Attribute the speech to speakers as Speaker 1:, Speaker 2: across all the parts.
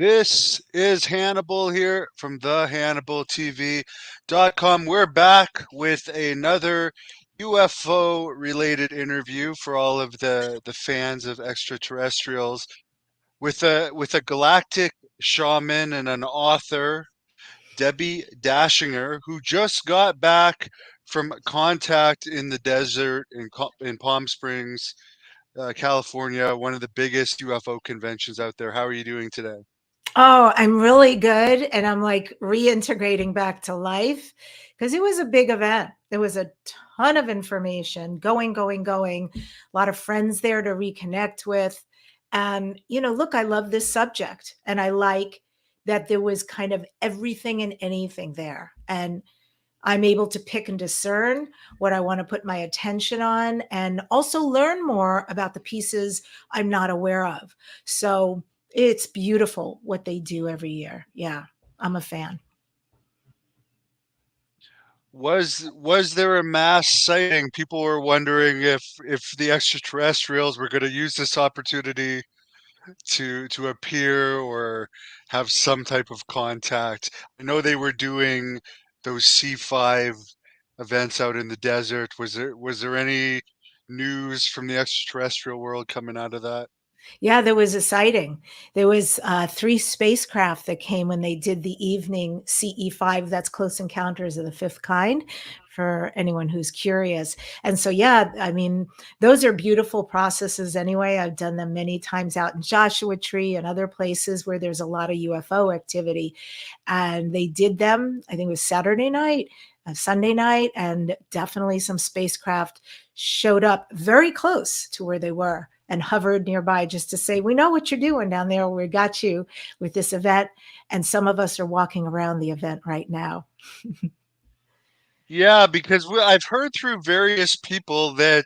Speaker 1: This is Hannibal here from the HannibalTV.com. We're back with another UFO related interview for all of the fans of extraterrestrials with a galactic shaman and an author, Debbi Dachinger, who just got back from contact in the desert in Palm Springs, California, one of the biggest UFO conventions out there. How are you doing today?
Speaker 2: Oh, I'm really good. And I'm like reintegrating back to life because it was a big event. There was a ton of information going, a lot of friends there to reconnect with. And, look, I love this subject and I like that there was kind of everything and anything there. And I'm able to pick and discern what I want to put my attention on and also learn more about the pieces I'm not aware of. So it's beautiful what they do every year. Yeah, I'm a fan.
Speaker 1: Was there a mass sighting? People were wondering if the extraterrestrials were going to use this opportunity to appear or have some type of contact. I know they were doing those C5 events out in the desert. Was there any news from the extraterrestrial world coming out of that?
Speaker 2: Yeah, there was a sighting. There was three spacecraft that came when they did the evening CE5. That's Close Encounters of the Fifth Kind, for anyone who's curious. And so, yeah, I mean, those are beautiful processes anyway. I've done them many times out in Joshua Tree and other places where there's a lot of UFO activity. And they did them, I think it was Saturday night, Sunday night, and definitely some spacecraft showed up very close to where they were and hovered nearby just to say, we know what you're doing down there. We got you with this event. And some of us are walking around the event right now.
Speaker 1: Yeah, because I've heard through various people that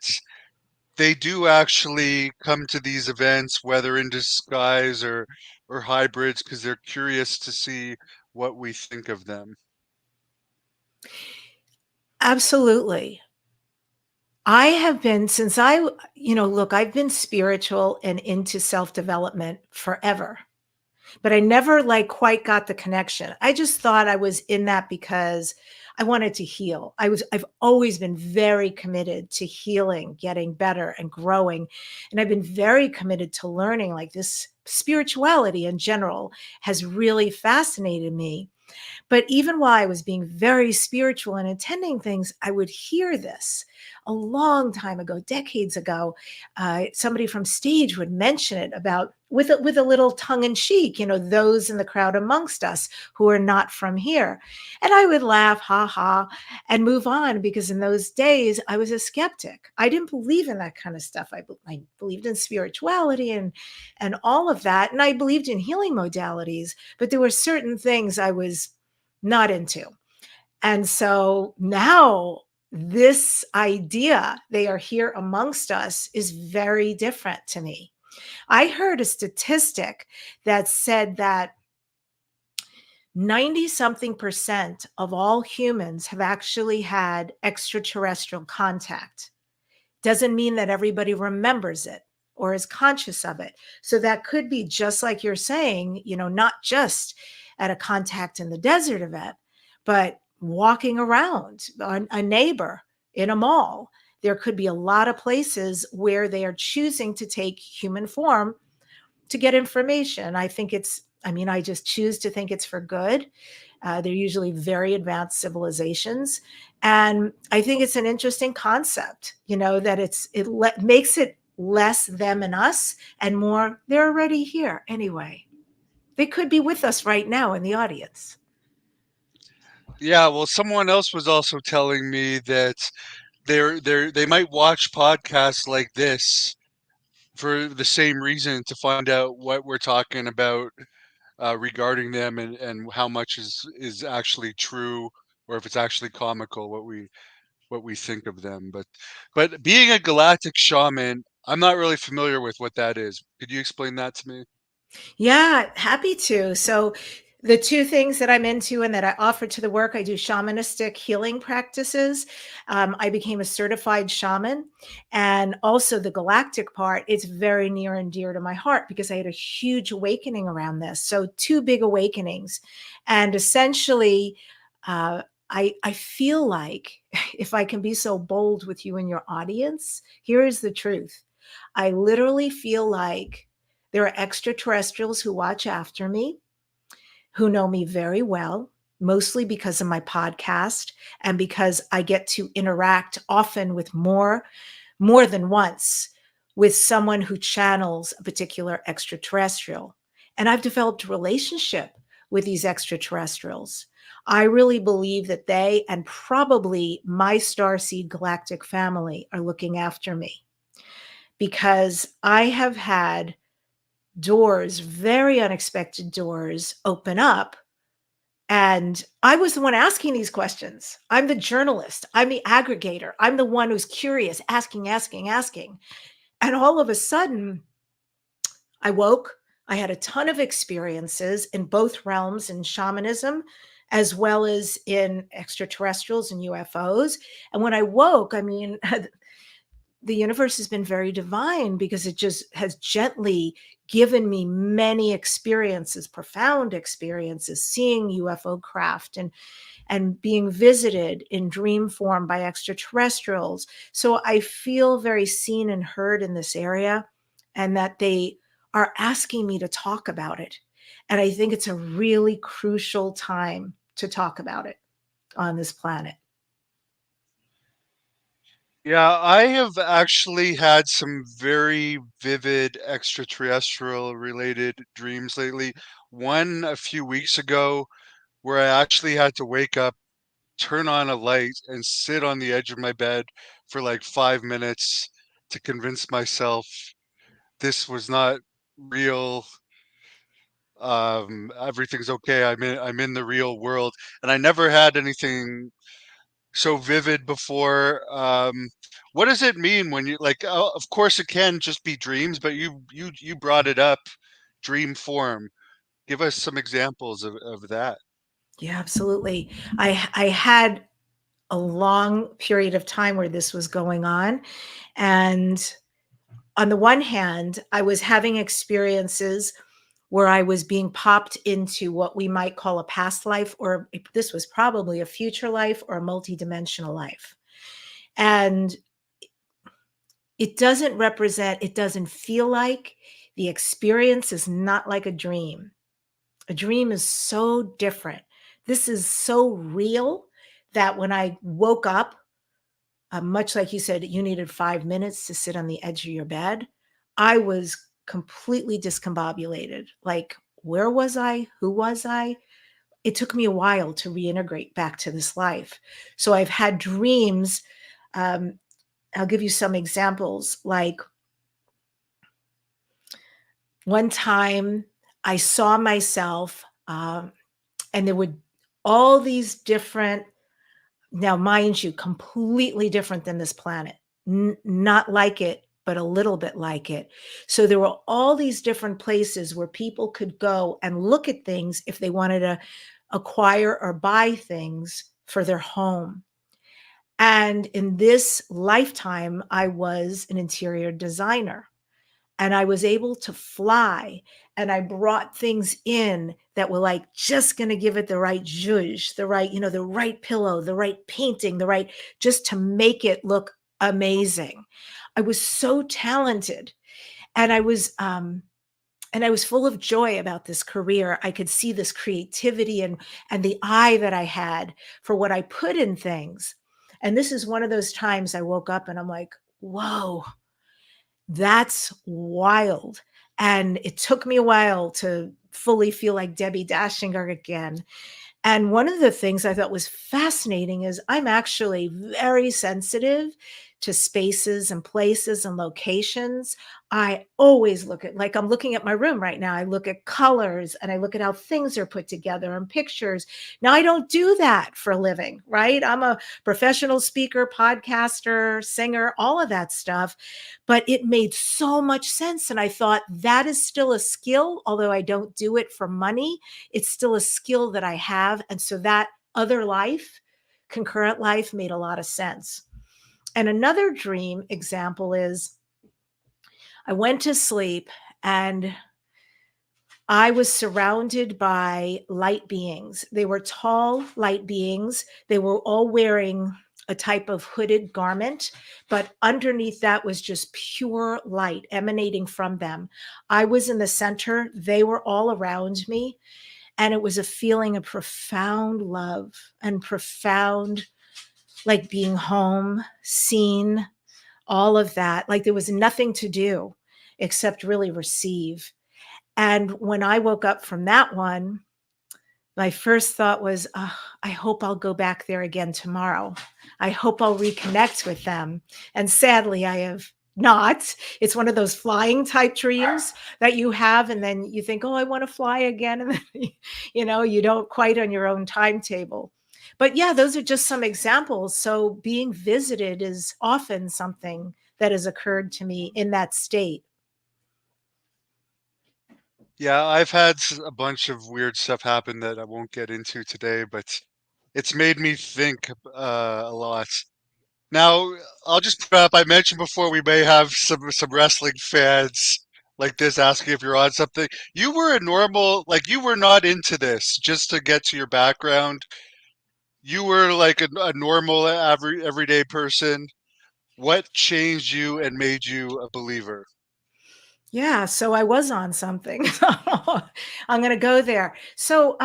Speaker 1: they do actually come to these events, whether in disguise or hybrids, because they're curious to see what we think of them.
Speaker 2: Absolutely. I have been since look, I've been spiritual and into self development forever, but I never like quite got the connection. I just thought I was in that because I wanted to heal. I've always been very committed to healing, getting better and growing. And I've been very committed to learning, like this spirituality in general has really fascinated me. But even while I was being very spiritual and attending things, I would hear this a long time ago, decades ago. Somebody from stage would mention it about with a little tongue in cheek, those in the crowd amongst us who are not from here. And I would laugh, ha ha, and move on because in those days I was a skeptic. I didn't believe in that kind of stuff. I believed in spirituality and all of that. And I believed in healing modalities, but there were certain things I was not into. And so now this idea they are here amongst us is very different to me. I heard a statistic that said that 90 something percent of all humans have actually had extraterrestrial contact. Doesn't mean that everybody remembers it or is conscious of it. So that could be just like you're saying, not just at a contact in the desert event, but walking around a neighbor in a mall. There could be a lot of places where they are choosing to take human form to get information. I just choose to think it's for good. They're usually very advanced civilizations. And I think it's an interesting concept, that makes it less them and us and more they're already here anyway. They could be with us right now in the audience.
Speaker 1: Yeah, well, someone else was also telling me that they might watch podcasts like this for the same reason to find out what we're talking about regarding them and how much is actually true or if it's actually comical what we think of them. But being a galactic shaman, I'm not really familiar with what that is. Could you explain that to me?
Speaker 2: Yeah, happy to. So The two things that I'm into and that I offer to the work, I do shamanistic healing practices. I became a certified shaman. And also the galactic part, it's very near and dear to my heart because I had a huge awakening around this. So, two big awakenings. And essentially, I feel like, if I can be so bold with you and your audience, here is the truth. I literally feel like there are extraterrestrials who watch after me, who know me very well, mostly because of my podcast and because I get to interact often with more than once with someone who channels a particular extraterrestrial. And I've developed a relationship with these extraterrestrials. I really believe that they and probably my starseed galactic family are looking after me because I have had doors, very unexpected doors, open up. And I was the one asking these questions. I'm the journalist. I'm the aggregator. I'm the one who's curious, asking, asking, asking. And all of a sudden, I woke. I had a ton of experiences in both realms, in shamanism as well as in extraterrestrials and UFOs. And when I woke, I mean, the universe has been very divine because it just has gently given me many experiences, profound experiences, seeing UFO craft and being visited in dream form by extraterrestrials. So I feel very seen and heard in this area, and that they are asking me to talk about it. And I think it's a really crucial time to talk about it on this planet.
Speaker 1: Yeah, I have actually had some very vivid extraterrestrial related dreams lately. One a few weeks ago where I actually had to wake up, turn on a light, and sit on the edge of my bed for like 5 minutes to convince myself this was not real. Everything's okay. I'm in the real world, and I never had anything so vivid before. What does it mean when you like? Of course, it can just be dreams, but you brought it up, dream form. Give us some examples of that.
Speaker 2: Yeah, absolutely. I had a long period of time where this was going on. And on the one hand, I was having experiences where I was being popped into what we might call a past life, or this was probably a future life or a multidimensional life. And it doesn't feel like the experience is not like a dream. A dream is so different. This is so real that when I woke up, much like you said, you needed 5 minutes to sit on the edge of your bed. I was completely discombobulated. Like, where was I? Who was I? It took me a while to reintegrate back to this life. So I've had dreams. Um, I'll give you some examples. Like, one time I saw myself, and there were all these different, now, mind you, completely different than this planet. Not like it, but a little bit like it. So there were all these different places where people could go and look at things if they wanted to acquire or buy things for their home. And in this lifetime, I was an interior designer, and I was able to fly, and I brought things in that were like just going to give it the right zhuzh, the right, the right pillow, the right painting, the right, just to make it look amazing. I was so talented, and I was full of joy about this career. I could see this creativity and the eye that I had for what I put in things. And this is one of those times I woke up and I'm like, whoa, that's wild. And it took me a while to fully feel like Debbi Dachinger again. And one of the things I thought was fascinating is I'm actually very sensitive to spaces and places and locations, I always look at, like I'm looking at my room right now, I look at colors and I look at how things are put together and pictures. Now, I don't do that for a living, right? I'm a professional speaker, podcaster, singer, all of that stuff. But it made so much sense. And I thought that is still a skill, although I don't do it for money. It's still a skill that I have. And so that other life, concurrent life, made a lot of sense. And another dream example is I went to sleep and I was surrounded by light beings. They were tall light beings. They were all wearing a type of hooded garment, but underneath that was just pure light emanating from them. I was in the center. They were all around me. And it was a feeling of profound love and profound, like being home, seen, all of that. Like there was nothing to do except really receive. And when I woke up from that one, my first thought was, oh, I hope I'll go back there again tomorrow. I hope I'll reconnect with them. And sadly, I have not. It's one of those flying type dreams that you have. And then you think, oh, I want to fly again. And then, you don't quite on your own timetable. But yeah, those are just some examples. So being visited is often something that has occurred to me in that state.
Speaker 1: Yeah, I've had a bunch of weird stuff happen that I won't get into today, but it's made me think a lot. Now, I'll just put up. I mentioned before we may have some wrestling fans like this asking if you're on something. You were a normal, like you were not into this. Just to get to your background, you were like a normal, everyday person. What changed you and made you a believer?
Speaker 2: Yeah, so I was on something. I'm going to go there. So,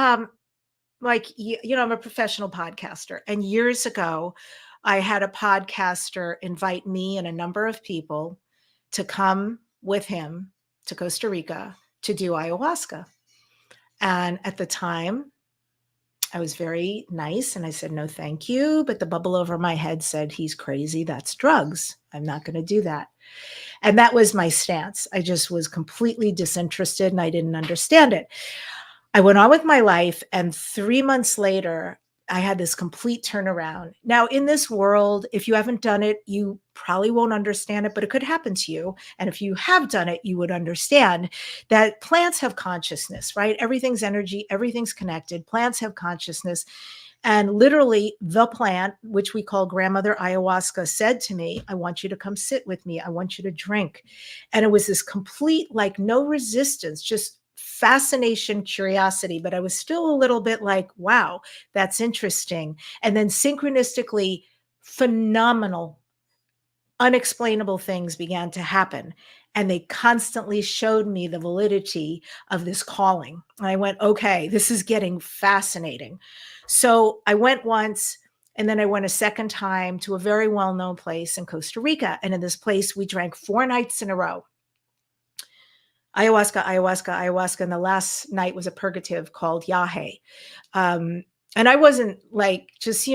Speaker 2: like, I'm a professional podcaster. And years ago, I had a podcaster invite me and a number of people to come with him to Costa Rica to do ayahuasca. And at the time, I was very nice and I said, no, thank you. But the bubble over my head said, he's crazy. That's drugs. I'm not going to do that. And that was my stance. I just was completely disinterested and I didn't understand it. I went on with my life. And 3 months later, I had this complete turnaround. Now, in this world, if you haven't done it, you probably won't understand it, but it could happen to you. And if you have done it, you would understand that plants have consciousness, right? Everything's energy, everything's connected. Plants have consciousness. And literally, the plant, which we call grandmother ayahuasca, said to me, I want you to come sit with me. I want you to drink. And it was this complete, like, no resistance, just fascination, curiosity. But I was still a little bit like, wow, that's interesting. And then synchronistically, phenomenal, unexplainable things began to happen. And they constantly showed me the validity of this calling. And I went, okay, this is getting fascinating. So I went once, and then I went a second time to a very well known place in Costa Rica. And in this place, we drank 4 nights in a row. Ayahuasca, ayahuasca, ayahuasca. And the last night was a purgative called Yahe. And I wasn't like, just,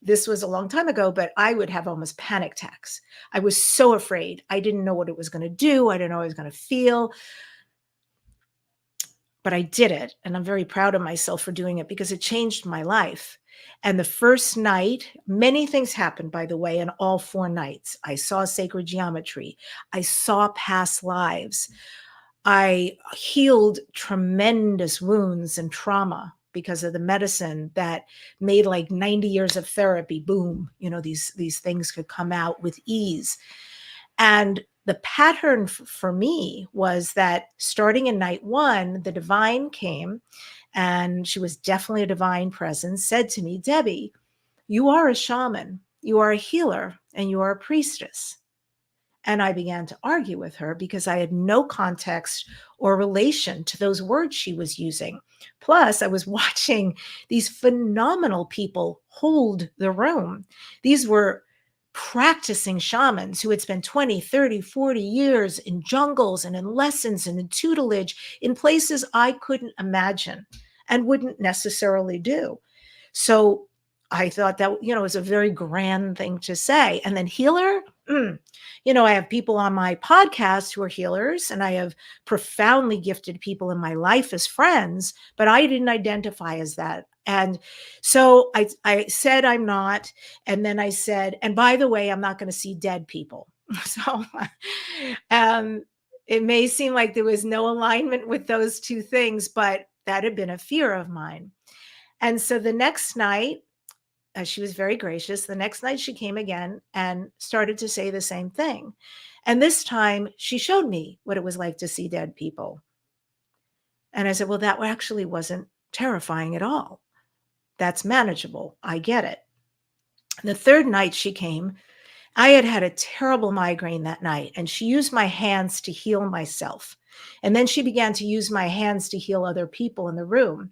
Speaker 2: this was a long time ago, but I would have almost panic attacks. I was so afraid. I didn't know what it was going to do. I didn't know how I was going to feel. But I did it. And I'm very proud of myself for doing it because it changed my life. And the first night, many things happened, by the way, in all 4 nights. I saw sacred geometry. I saw past lives. I healed tremendous wounds and trauma because of the medicine that made like 90 years of therapy. Boom, these things could come out with ease. And the pattern for me was that starting in night 1, the divine came, and she was definitely a divine presence, said to me, Debbie, you are a shaman, you are a healer, and you are a priestess. And I began to argue with her because I had no context or relation to those words she was using. Plus, I was watching these phenomenal people hold the room. These were practicing shamans who had spent 20, 30, 40 years in jungles and in lessons and in tutelage in places I couldn't imagine and wouldn't necessarily do. So I thought that, was a very grand thing to say. And then healer, I have people on my podcast who are healers, and I have profoundly gifted people in my life as friends, but I didn't identify as that. And so I said I'm not. And then I said, and by the way, I'm not going to see dead people. So um, it may seem like there was no alignment with those two things, but that had been a fear of mine. And so the next night, she was very gracious. The next night she came again and started to say the same thing. And this time she showed me what it was like to see dead people. And I said, well, that actually wasn't terrifying at all. That's manageable. I get it. The third night she came, I had had a terrible migraine that night, and she used my hands to heal myself. And then she began to use my hands to heal other people in the room.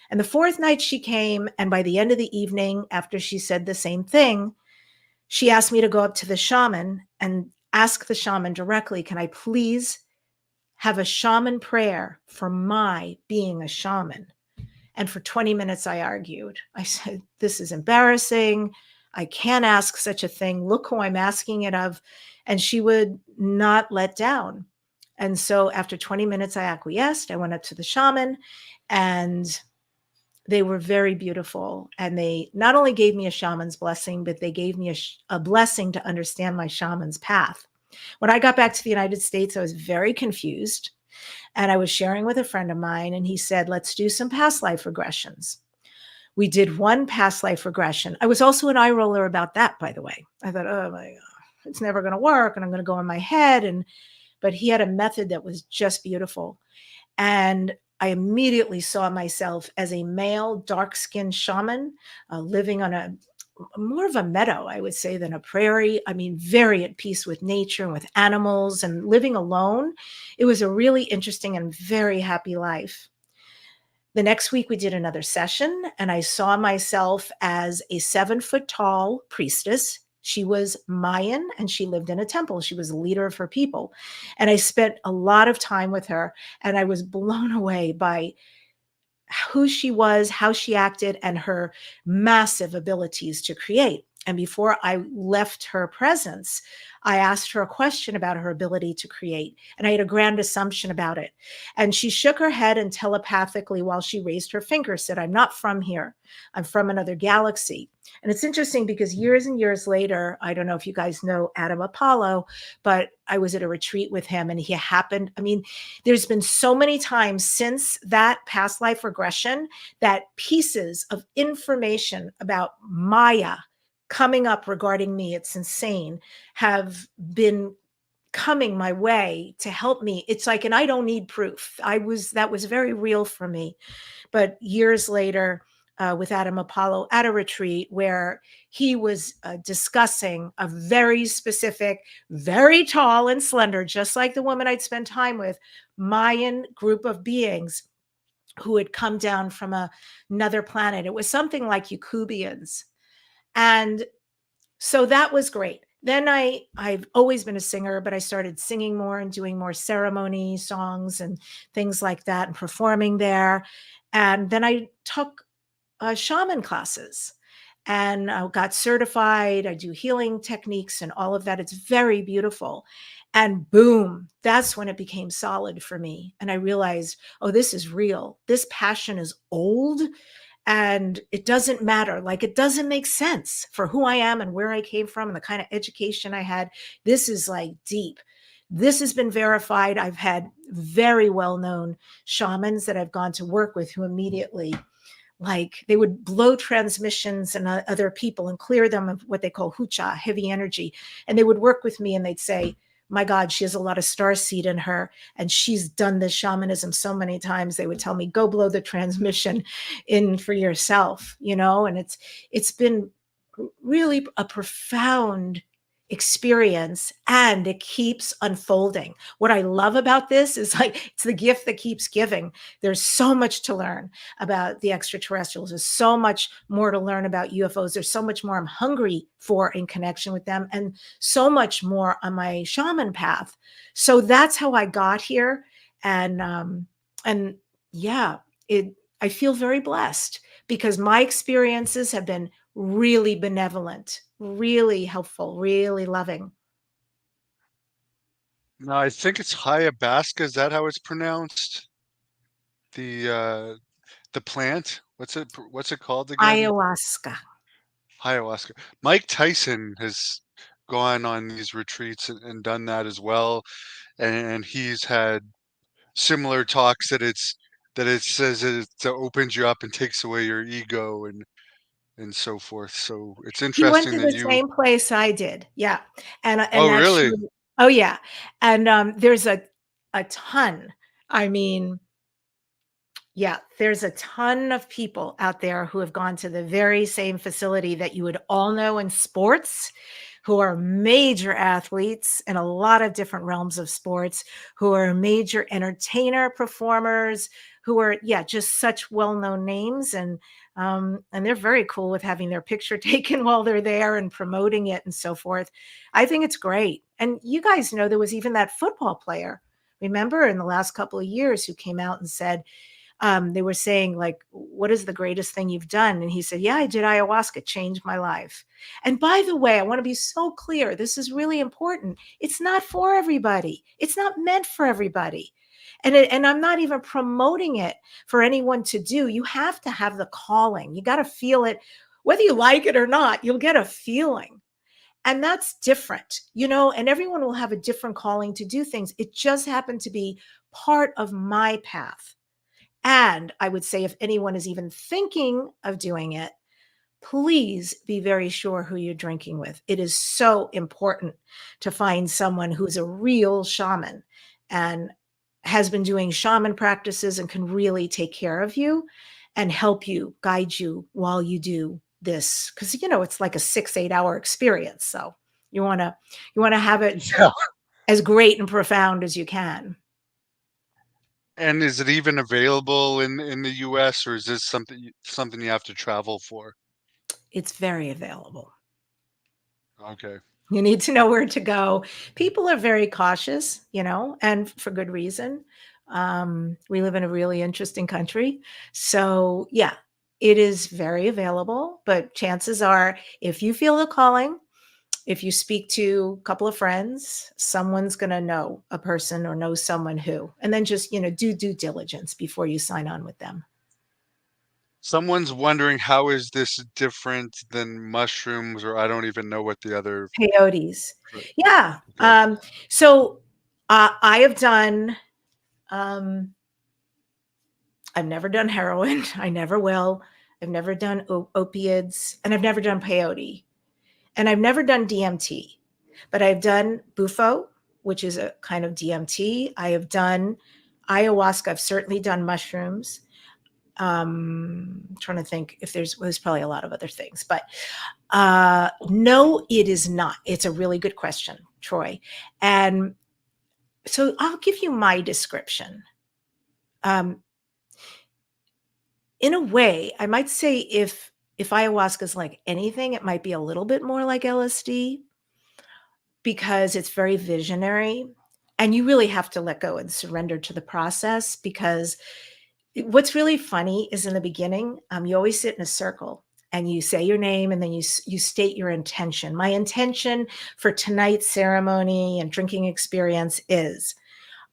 Speaker 2: And the fourth night she came, and by the end of the evening, after she said the same thing, she asked me to go up to the shaman and ask the shaman directly, can I please have a shaman prayer for my being a shaman? And for 20 minutes, I argued. I said, this is embarrassing. I can't ask such a thing. Look who I'm asking it of. And she would not let down. And so after 20 minutes, I acquiesced. I went up to the shaman, and they were very beautiful. And they not only gave me a shaman's blessing, but they gave me a blessing to understand my shaman's path. When I got back to the United States, I was very confused. And I was sharing with a friend of mine, and he said, let's do some past life regressions. We did one past life regression. I was also an eye roller about that, by the way. I thought, oh my God, it's never going to work, and I'm going to go in my head. But he had a method that was just beautiful. And I immediately saw myself as a male, dark-skinned shaman living on a more of a meadow, I would say, than a prairie. I mean, very at peace with nature and with animals and living alone. It was a really interesting and very happy life. The next week, we did another session, and I saw myself as a 7-foot tall priestess. She was Mayan, and she lived in a temple. She was the leader of her people. And I spent a lot of time with her, and I was blown away by who she was, how she acted, and her massive abilities to create. And before I left her presence, I asked her a question about her ability to create. And I had a grand assumption about it. And she shook her head and telepathically, while she raised her finger, said, I'm not from here. I'm from another galaxy. And it's interesting because years and years later, I don't know if you guys know Adam Apollo, but I was at a retreat with him, and he happened. I mean, there's been so many times since that past life regression that pieces of information about Maya coming up regarding me, it's insane, have been coming my way to help me. It's like, and I don't need proof. That was very real for me. But years later, with Adam Apollo at a retreat where he was discussing a very specific, very tall and slender, just like the woman I'd spent time with, Mayan group of beings who had come down from another planet. It was something like Eucubians. And so that was great. Then I've always been a singer, but I started singing more and doing more ceremony songs and things like that and performing there. And then I took shaman classes and got certified. I do healing techniques and all of that. It's very beautiful. And boom, that's when it became solid for me. And I realized, oh, this is real. This passion is old, and it doesn't matter. Like, it doesn't make sense for who I am and where I came from and the kind of education I had. This is like deep. This has been verified. I've had very well-known shamans that I've gone to work with who immediately, like, they would blow transmissions and other people and clear them of what they call hucha, heavy energy. And they would work with me and they'd say, my God, she has a lot of starseed in her, and she's done this shamanism so many times. They would tell me, go blow the transmission in for yourself, and it's been really a profound experience, and it keeps unfolding. What I love about this is, like, it's the gift that keeps giving. There's so much to learn about the extraterrestrials. There's so much more to learn about UFOs. There's so much more I'm hungry for in connection with them, and so much more on my shaman path. So that's how I got here. And yeah, I feel very blessed because my experiences have been really benevolent, really helpful, really loving.
Speaker 1: No, I think it's Hayabaska. Is that how it's pronounced? The uh the plant? What's it called again?
Speaker 2: Ayahuasca.
Speaker 1: Ayahuasca. Mike Tyson has gone on these retreats and done that as well, and he's had similar talks that it says it opens you up and takes away your ego and so forth. So it's
Speaker 2: He went
Speaker 1: interesting
Speaker 2: to
Speaker 1: that
Speaker 2: the
Speaker 1: you.
Speaker 2: same place I did. Yeah. And
Speaker 1: Oh, really?
Speaker 2: actually, oh yeah. And there's a ton. I mean, yeah, there's a ton of people out there who have gone to the very same facility that you would all know in sports, who are major athletes in a lot of different realms of sports, who are major entertainer performers, who are, yeah, just such well-known names. And they're very cool with having their picture taken while they're there and promoting it and so forth. I think it's great. And you guys know there was even that football player, remember, in the last couple of years, who came out and said, they were saying, like, what is the greatest thing you've done? And he said, yeah, I did ayahuasca, changed my life. And by the way, I want to be so clear, this is really important. It's not for everybody. It's not meant for everybody. And I'm not even promoting it for anyone to do. You have to have the calling. You got to feel it. Whether you like it or not, you'll get a feeling. And that's different, and everyone will have a different calling to do things. It just happened to be part of my path. And I would say if anyone is even thinking of doing it, please be very sure who you're drinking with. It is so important to find someone who's a real shaman and has been doing shaman practices and can really take care of you and help you, guide you while you do this. Because it's like a 6-8 hour experience. So you want to have it
Speaker 1: Yeah.
Speaker 2: as great and profound as you can.
Speaker 1: And is it even available in the US, or is this something you have to travel for?
Speaker 2: It's very available.
Speaker 1: Okay.
Speaker 2: You need to know where to go. People are very cautious, and for good reason. We live in a really interesting country. So, yeah, it is very available. But chances are, if you feel the calling, if you speak to a couple of friends, someone's going to know a person or know someone who, and then just, do due diligence before you sign on with them.
Speaker 1: Someone's wondering how is this different than mushrooms, or I don't even know what the other.
Speaker 2: Peyotes. Yeah.
Speaker 1: Okay.
Speaker 2: So I have done, um, I've never done heroin. I never will. I've never done opiates, and I've never done peyote, and I've never done DMT, but I've done bufo, which is a kind of DMT. I have done ayahuasca. I've certainly done mushrooms. I'm trying to think if there's probably a lot of other things, but no, it is not. It's a really good question, Troy. And so I'll give you my description. Um, in a way, I might say if ayahuasca is like anything, it might be a little bit more like LSD because it's very visionary, and you really have to let go and surrender to the process. Because what's really funny is in the beginning, you always sit in a circle and you say your name, and then you state your intention. My intention for tonight's ceremony and drinking experience is,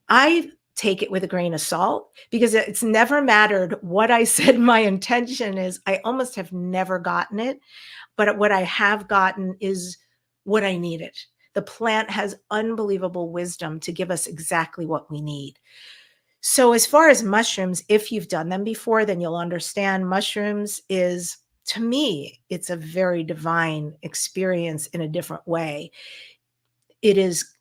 Speaker 2: I take it with a grain of salt because it's never mattered what I said my intention is. I almost have never gotten it, but what I have gotten is what I needed. The plant has unbelievable wisdom to give us exactly what we need. So, as far as mushrooms, if you've done them before, then you'll understand mushrooms is, to me, it's a very divine experience in a different way. It is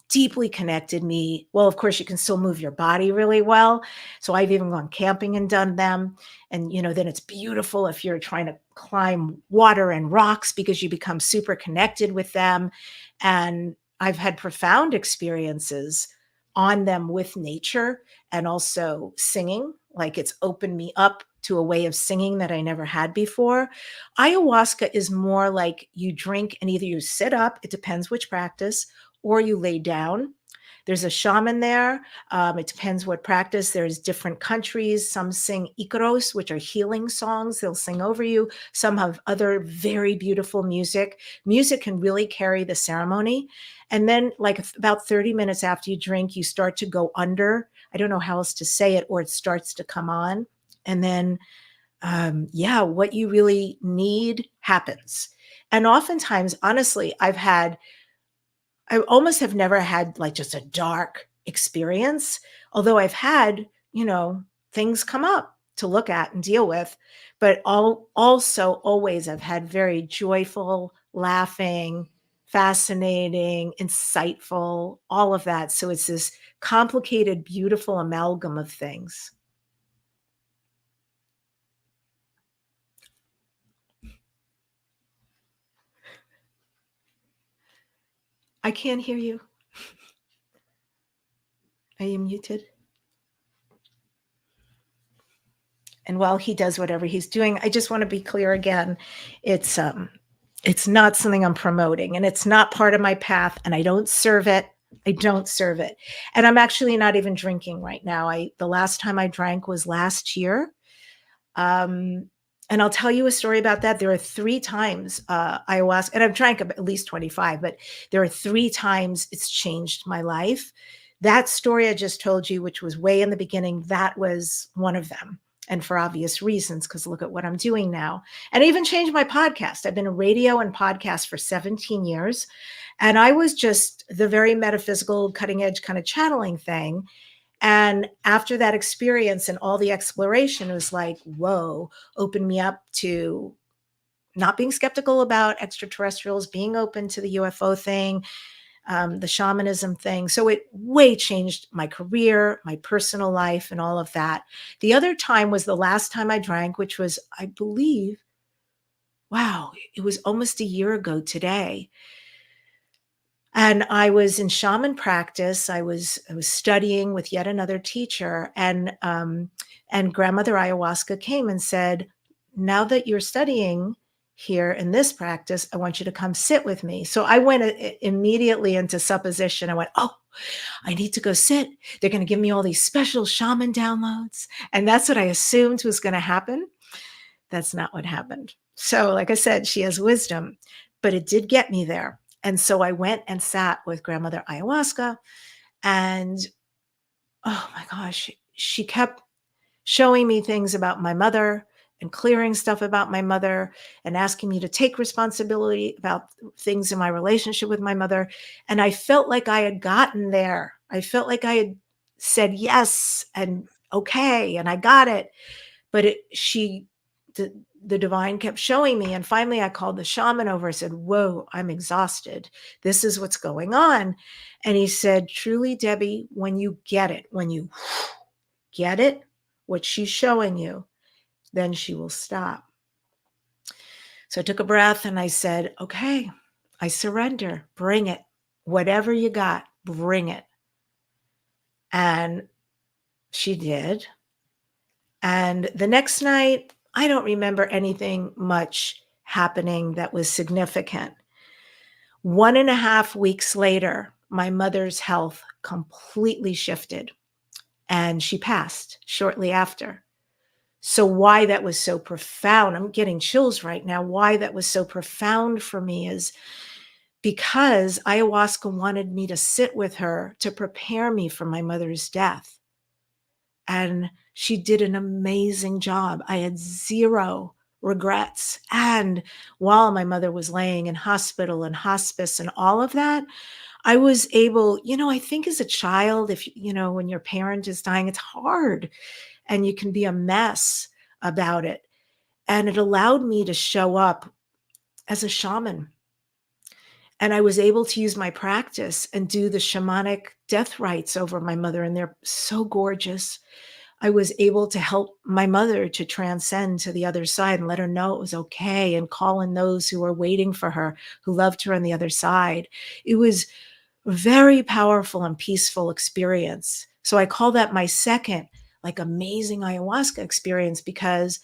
Speaker 2: deeply connected me. Well, of course, you can still move your body really well. So I've even gone camping and done them. And, then it's beautiful if you're trying to climb water and rocks because you become super connected with them. And I've had profound experiences on them with nature and also singing. Like, it's opened me up to a way of singing that I never had before. Ayahuasca is more like you drink and either you sit up, it depends which practice, or you lay down. There's a shaman there. It depends what practice. There's different countries. Some sing ikaros, which are healing songs. They'll sing over you. Some have other very beautiful music. Music can really carry the ceremony. And then, like about 30 minutes after you drink, you start to go under. I don't know how else to say it, or it starts to come on. And then, yeah, what you really need happens. And oftentimes, honestly, I almost have never had like just a dark experience, although I've had, things come up to look at and deal with, but also always I've had very joyful, laughing, fascinating, insightful, all of that. So it's this complicated, beautiful amalgam of things. I can't hear you. Are you muted? And while he does whatever he's doing, I just want to be clear again. It's it's not something I'm promoting, and it's not part of my path, and I don't serve it. I don't serve it. And I'm actually not even drinking right now. The last time I drank was last year. Um, and I'll tell you a story about that. There are 3 times ayahuasca, and I've drank at least 25, but there are 3 times it's changed my life. That story I just told you, which was way in the beginning, that was one of them. And for obvious reasons, because look at what I'm doing now. And I even changed my podcast. I've been a radio and podcast for 17 years. And I was just the very metaphysical, cutting edge kind of channeling thing. And after that experience and all the exploration, it was like, whoa, opened me up to not being skeptical about extraterrestrials, being open to the UFO thing, the shamanism thing. So it way changed my career, my personal life, and all of that. The other time was the last time I drank, which was, I believe, wow, it was almost a year ago today. And I was in shaman practice. I was studying with yet another teacher, and grandmother ayahuasca came and said, "Now that you're studying here in this practice, I want you to come sit with me." So I went immediately into supposition. I went, "Oh, I need to go sit. They're going to give me all these special shaman downloads," and that's what I assumed was going to happen. That's not what happened. So, like I said, she has wisdom, but it did get me there. And so I went and sat with grandmother ayahuasca, and oh my gosh, she kept showing me things about my mother and clearing stuff about my mother and asking me to take responsibility about things in my relationship with my mother. And I felt like I had gotten there. I felt like I had said yes and okay, and I got it. But the, the divine kept showing me. And finally, I called the shaman over. I said, "Whoa, I'm exhausted. This is what's going on." And he said, "Truly, Debbie, when you get it, when you get it, what she's showing you, then she will stop." So I took a breath and I said, "Okay, I surrender. Bring it. Whatever you got, bring it." And she did. And the next night, I don't remember anything much happening that was significant. 1.5 weeks later, my mother's health completely shifted and she passed shortly after. So, why that was so profound, I'm getting chills right now. Why that was so profound for me is because ayahuasca wanted me to sit with her to prepare me for my mother's death. And she did an amazing job. I had zero regrets. And while my mother was laying in hospital and hospice and all of that, I was able, I think as a child, if when your parent is dying, it's hard and you can be a mess about it. And it allowed me to show up as a shaman. And I was able to use my practice and do the shamanic death rites over my mother. And they're so gorgeous. I was able to help my mother to transcend to the other side and let her know it was okay and call in those who were waiting for her, who loved her on the other side. It was a very powerful and peaceful experience. So I call that my second, like, amazing ayahuasca experience because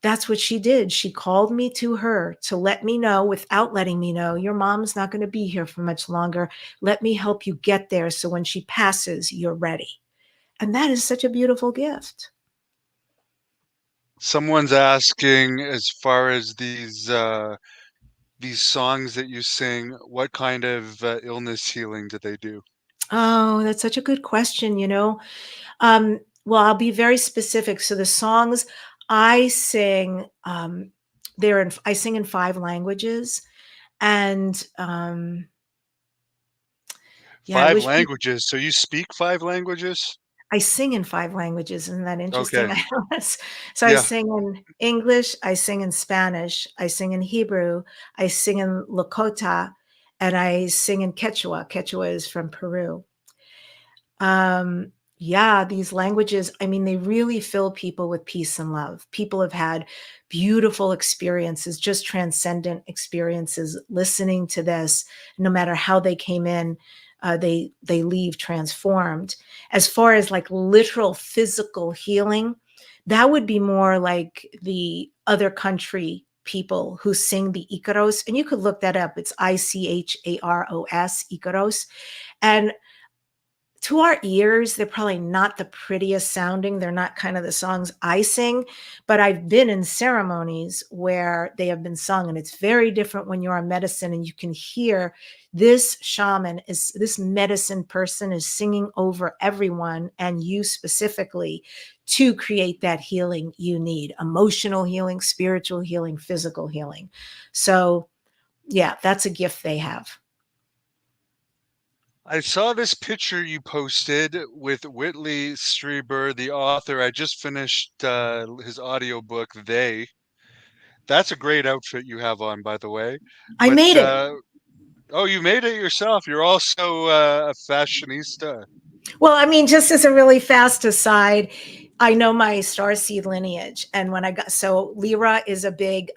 Speaker 2: That's what she did. She called me to her to let me know without letting me know, your mom's not going to be here for much longer. Let me help you get there so when she passes, you're ready. And that is such a beautiful gift.
Speaker 1: Someone's asking, as far as these songs that you sing, what kind of illness healing do they do?
Speaker 2: Oh, that's such a good question. Well, I'll be very specific. So the songs I sing, I sing in 5 languages, and yeah, I
Speaker 1: Five
Speaker 2: wish people.
Speaker 1: languages. So you speak five languages?
Speaker 2: I sing in 5 languages. Isn't that interesting?
Speaker 1: Okay.
Speaker 2: So I
Speaker 1: Yeah.
Speaker 2: sing in English, I sing in Spanish, I sing in Hebrew, I sing in Lakota, and I sing in Quechua. Quechua is from Peru. Um, yeah, these languages, I mean, they really fill people with peace and love. People have had beautiful experiences, just transcendent experiences listening to this. No matter how they came in, they leave transformed. As far as like literal physical healing, that would be more like the other country people who sing the Icaros. And you could look that up. It's Icaros, Icaros. And to our ears, they're probably not the prettiest sounding. They're not kind of the songs I sing, but I've been in ceremonies where they have been sung, and it's very different when you're on medicine and you can hear this medicine person is singing over everyone and you specifically to create that healing you need, emotional healing, spiritual healing, physical healing. So, yeah, that's a gift they have.
Speaker 1: I saw this picture you posted with Whitley Strieber, the author. I just finished his audiobook, They. That's a great outfit you have on, by the way.
Speaker 2: I
Speaker 1: But
Speaker 2: made it.
Speaker 1: oh, you made it yourself. You're also a fashionista.
Speaker 2: Well, I mean, just as a really fast aside, I know my starseed lineage. And when I got, so Lyra is a big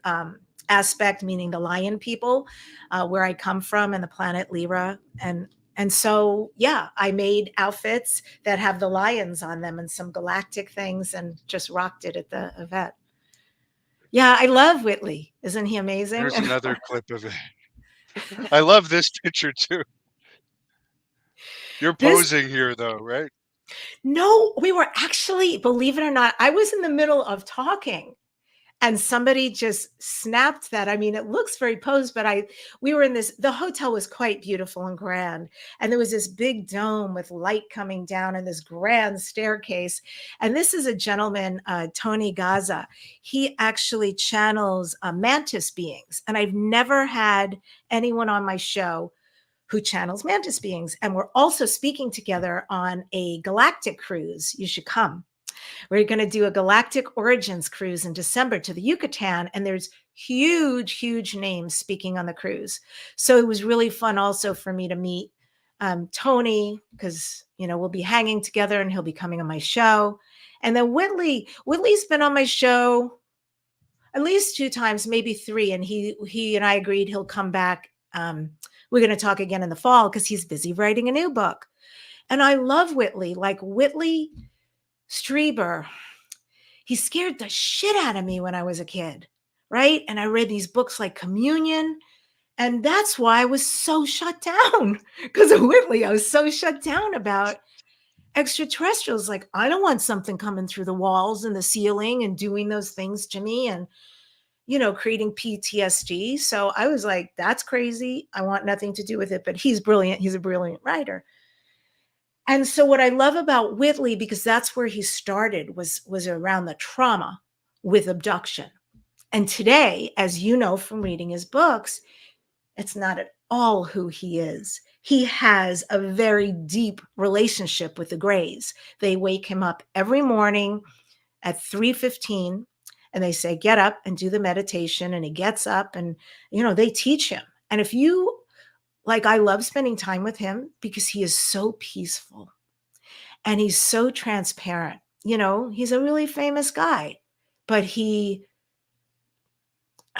Speaker 2: aspect, meaning the lion people, where I come from and the planet Lyra. And so, yeah, I made outfits that have the lions on them and some galactic things and just rocked it at the event. Yeah, I love Whitley. Isn't he amazing?
Speaker 1: Here's another clip of it. I love this picture too. You're
Speaker 2: This
Speaker 1: posing here though, right?
Speaker 2: No, we were actually, believe it or not, I was in the middle of talking and somebody just snapped that. I mean, it looks very posed, but we were in this, the hotel was quite beautiful and grand. And there was this big dome with light coming down and this grand staircase. And this is a gentleman, Tony Gaza. He actually channels mantis beings. And I've never had anyone on my show who channels mantis beings. And we're also speaking together on a galactic cruise. You should come. We're going to do a galactic origins cruise in December to the Yucatan, and there's huge, huge names speaking on the cruise. So it was really fun also for me to meet Tony, because we'll be hanging together and he'll be coming on my show. And then Whitley's been on my show at least 2 times, maybe 3, and he and I agreed he'll come back. We're going to talk again in the fall because he's busy writing a new book. And I love Whitley. Like Whitley Strieber, he scared the shit out of me when I was a kid, right? And I read these books like Communion. And that's why I was so shut down because of Whitley. I was so shut down about extraterrestrials. Like, I don't want something coming through the walls and the ceiling and doing those things to me and, creating PTSD. So I was like, that's crazy. I want nothing to do with it. But he's brilliant. He's a brilliant writer. And so what I love about Whitley, because that's where he started, was around the trauma with abduction. And today, as you know from reading his books, it's not at all who he is. He has a very deep relationship with the Greys. They wake him up every morning at 3:15 and they say, get up and do the meditation. And he gets up and, they teach him. And if you like, I love spending time with him because he is so peaceful and he's so transparent. He's a really famous guy, but I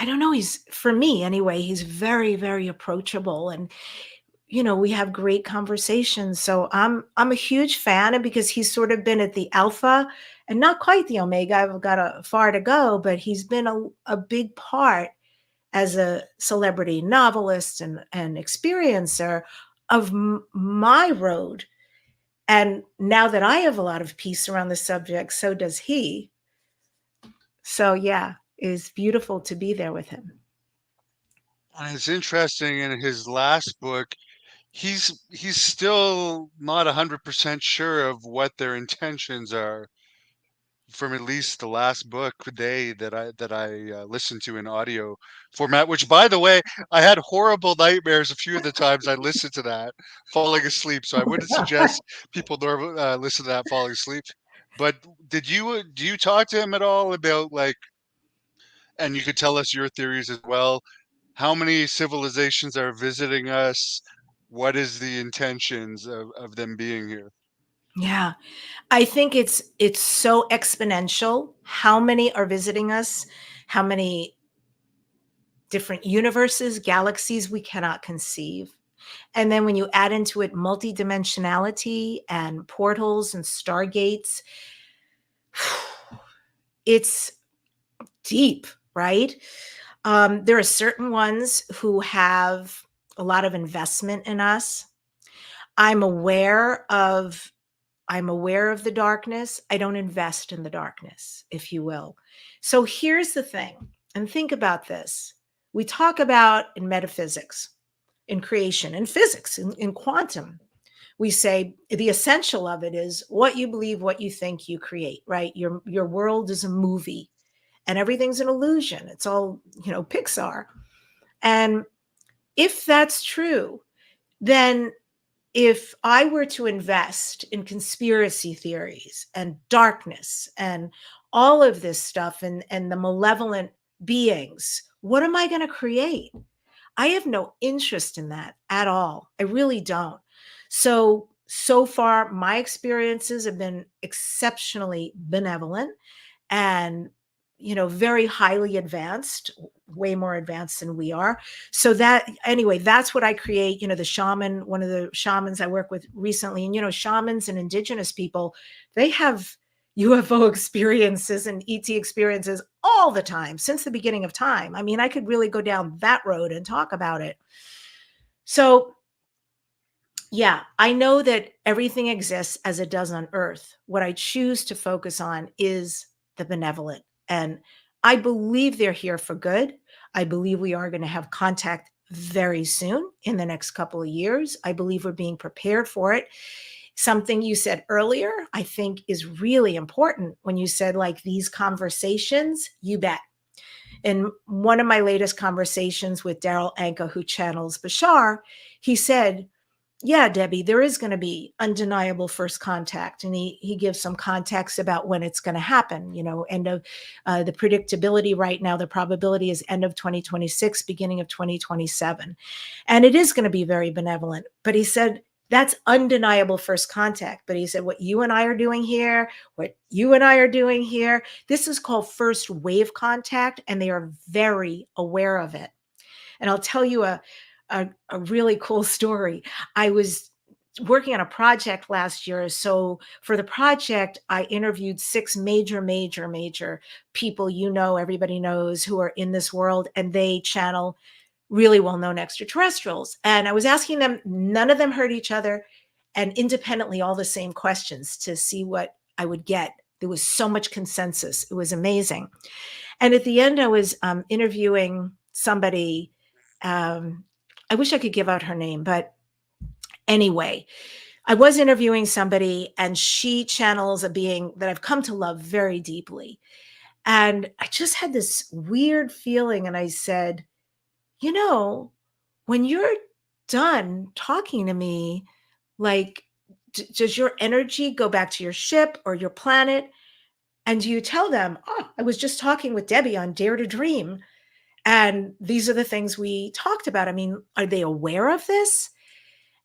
Speaker 2: don't know, for me anyway, he's very, very approachable. And, we have great conversations. So I'm a huge fan. And because he's sort of been at the alpha and not quite the omega. I've got a far to go, but he's been a big part as a celebrity novelist and experiencer of my road. And now that I have a lot of peace around the subject, so does he. So yeah, it's beautiful to be there with him.
Speaker 1: And it's interesting in his last book, he's still not 100% sure of what their intentions are from at least the last book day that I listened to in audio format. Which, by the way, I had horrible nightmares a few of the times I listened to that, falling asleep. So I wouldn't suggest people listen to that falling asleep. But do you talk to him at all about, like, and you could tell us your theories as well? How many civilizations are visiting us? What is the intentions of them being here?
Speaker 2: Yeah. I think it's so exponential how many are visiting us, how many different universes, galaxies we cannot conceive. And then when you add into it multidimensionality and portals and stargates, it's deep, right? There are certain ones who have a lot of investment in us. I'm aware of I'm aware of the darkness. I don't invest in the darkness, if you will. So here's the thing, and think about this. We talk about in metaphysics, in creation, in physics, in quantum, we say the essential of it is what you believe, what you think, you create, right? Your world is a movie and everything's an illusion. It's all, Pixar. And if that's true, then if I were to invest in conspiracy theories and darkness and all of this stuff and the malevolent beings, what am I going to create? I have no interest in that at all. I really don't. So far, my experiences have been exceptionally benevolent and very highly advanced, way more advanced than we are. So that, anyway, that's what I create. The shaman, one of the shamans I work with recently, and shamans and indigenous people, they have UFO experiences and ET experiences all the time since the beginning of time. I mean, I could really go down that road and talk about it. So yeah, I know that everything exists as it does on Earth. What I choose to focus on is the benevolent. And I believe they're here for good. I believe we are going to have contact very soon in the next couple of years. I believe we're being prepared for it. Something you said earlier, I think is really important when you said, like, these conversations, you bet. In one of my latest conversations with Daryl Anka, who channels Bashar, he said, yeah, Debbie, there is going to be undeniable first contact. And he gives some context about when it's going to happen, end of the predictability right now, the probability is end of 2026, beginning of 2027. And it is going to be very benevolent. But he said, that's undeniable first contact. But he said, what you and I are doing here, what you and I are doing here, this is called first wave contact. And they are very aware of it. And I'll tell you a really cool story. I was working on a project last year. So for the project, I interviewed 6 major people, everybody knows, who are in this world, and they channel really well-known extraterrestrials. And I was asking them, none of them heard each other, and independently all the same questions to see what I would get. There was so much consensus. It was amazing. And at the end, I was interviewing somebody. I wish I could give out her name, but anyway, I was interviewing somebody and she channels a being that I've come to love very deeply. And I just had this weird feeling. And I said, when you're done talking to me, like, does your energy go back to your ship or your planet? And do you tell them, oh, I was just talking with Debbie on Dare to Dream, and these are the things we talked about? I mean, are they aware of this?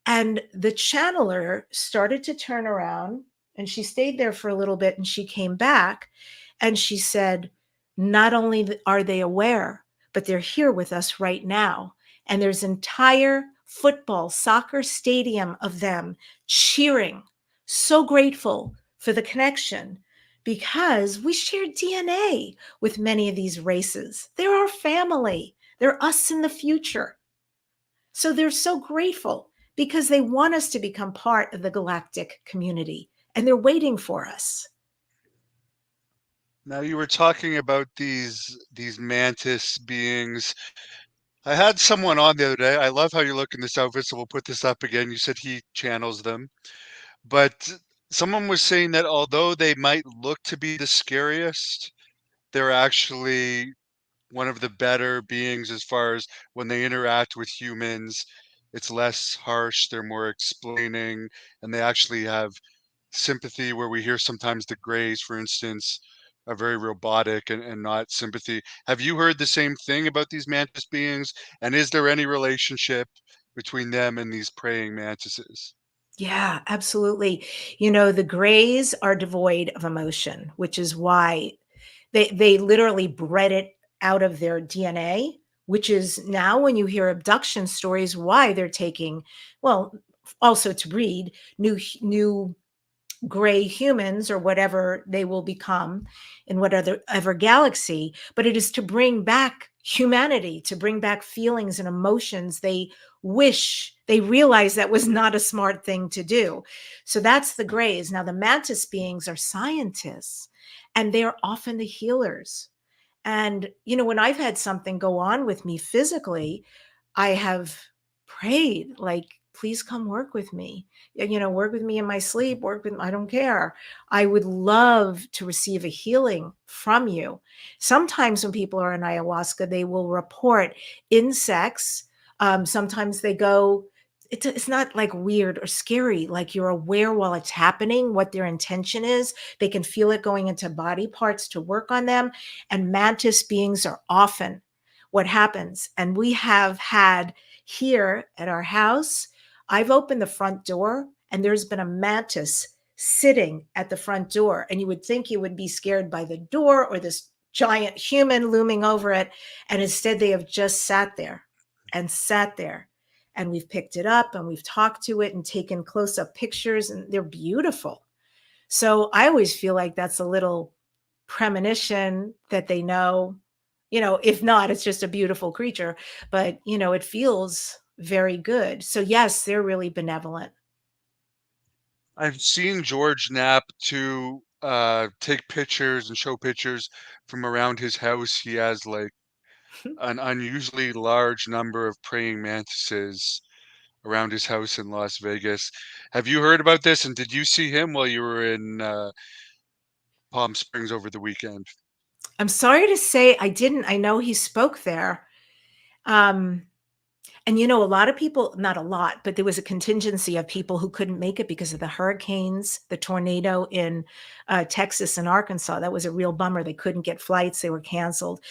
Speaker 2: And the channeler started to turn around, and she stayed there for a little bit, and she came back and she said, not only are they aware, but they're here with us right now. And there's entire football, soccer stadium of them cheering, so grateful for the connection, because we share DNA with many of these races. They're our family, they're us in the future. So they're so grateful because they want us to become part of the galactic community and they're waiting for us.
Speaker 1: Now you were talking about these mantis beings. I had someone on the other day. I love how you're looking this outfit, so we'll put this up again. You said he channels them. But someone was saying that although they might look to be the scariest, they're actually one of the better beings as far as when they interact with humans. It's less harsh, they're more explaining, and they actually have sympathy where we hear sometimes the grays, for instance, are very robotic and not sympathy. Have you heard the same thing about these mantis beings? And is there any relationship between them and these praying mantises?
Speaker 2: Yeah, absolutely. You know, the grays are devoid of emotion, which is why they literally bred it out of their DNA, which is now when you hear abduction stories, why they're taking, well, also to breed new gray humans or whatever they will become in whatever ever galaxy, but it is to bring back humanity, to bring back feelings and emotions they wish they realized that was not a smart thing to do. So that's the grays. Now the mantis beings are scientists and they're often the healers. And you know, when I've had something go on with me physically, I have prayed, like, please come work with me. You know, work with me in my sleep, work with, I don't care. I would love to receive a healing from you. Sometimes when people are in ayahuasca, they will report insects. Sometimes they go, it's not like weird or scary, like you're aware while it's happening what their intention is. They can feel it going into body parts to work on them. And mantis beings are often what happens. And we have had here at our house, I've opened the front door and there's been a mantis sitting at the front door. And you would think you would be scared by the door or this giant human looming over it. And instead, they have just sat there and sat there. And we've picked it up and we've talked to it and taken close up pictures, and they're beautiful. So I always feel like that's a little premonition that they know, you know, if not, it's just a beautiful creature, but, you know, it feels very good. So, yes, they're really benevolent.
Speaker 1: I've seen George Knapp to take pictures and show pictures from around his house. He has like an unusually large number of praying mantises around his house in Las Vegas. Have you heard about this? And did you see him while you were in Palm Springs over the weekend?
Speaker 2: I'm sorry to say I didn't. I know he spoke there. Um, and, you know, a lot of people, not a lot, but there was a contingency of people who couldn't make it because of the hurricanes, the tornado in Texas and Arkansas. That was a real bummer. They couldn't get flights, they were canceled.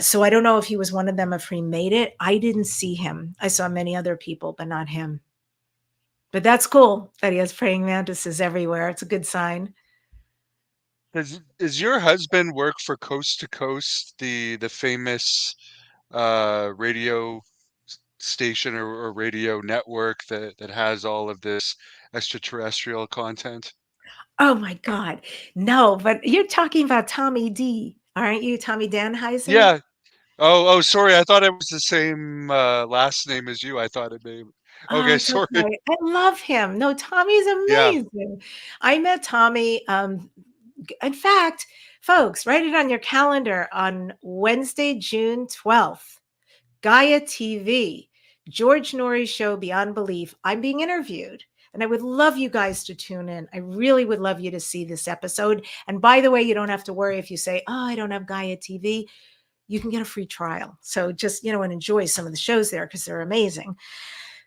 Speaker 2: So I don't know if he was one of them, if he made it. I didn't see him. I saw many other people, but not him. But that's cool that he has praying mantises everywhere. It's a good sign.
Speaker 1: Does your husband work for Coast to Coast, the famous radio station or radio network that has all of this extraterrestrial content?
Speaker 2: Oh my God. No, but you're talking about Tommy D, aren't you? Tommy Danheiser?
Speaker 1: Yeah. Oh, sorry. I thought it was the same last name as you. I thought it may.
Speaker 2: Oh,
Speaker 1: Okay,
Speaker 2: it's
Speaker 1: sorry.
Speaker 2: okay. I love him. No, Tommy's
Speaker 1: Yeah.
Speaker 2: amazing. I met Tommy. In fact, folks, write it on your calendar on Wednesday, June 12th. Gaia TV, George Norrie's show Beyond Belief. I'm being interviewed. And I would love you guys to tune in. I really would love you to see this episode. And by the way, you don't have to worry if you say, oh, I don't have Gaia TV. You can get a free trial. So just, you know, and enjoy some of the shows there because they're amazing.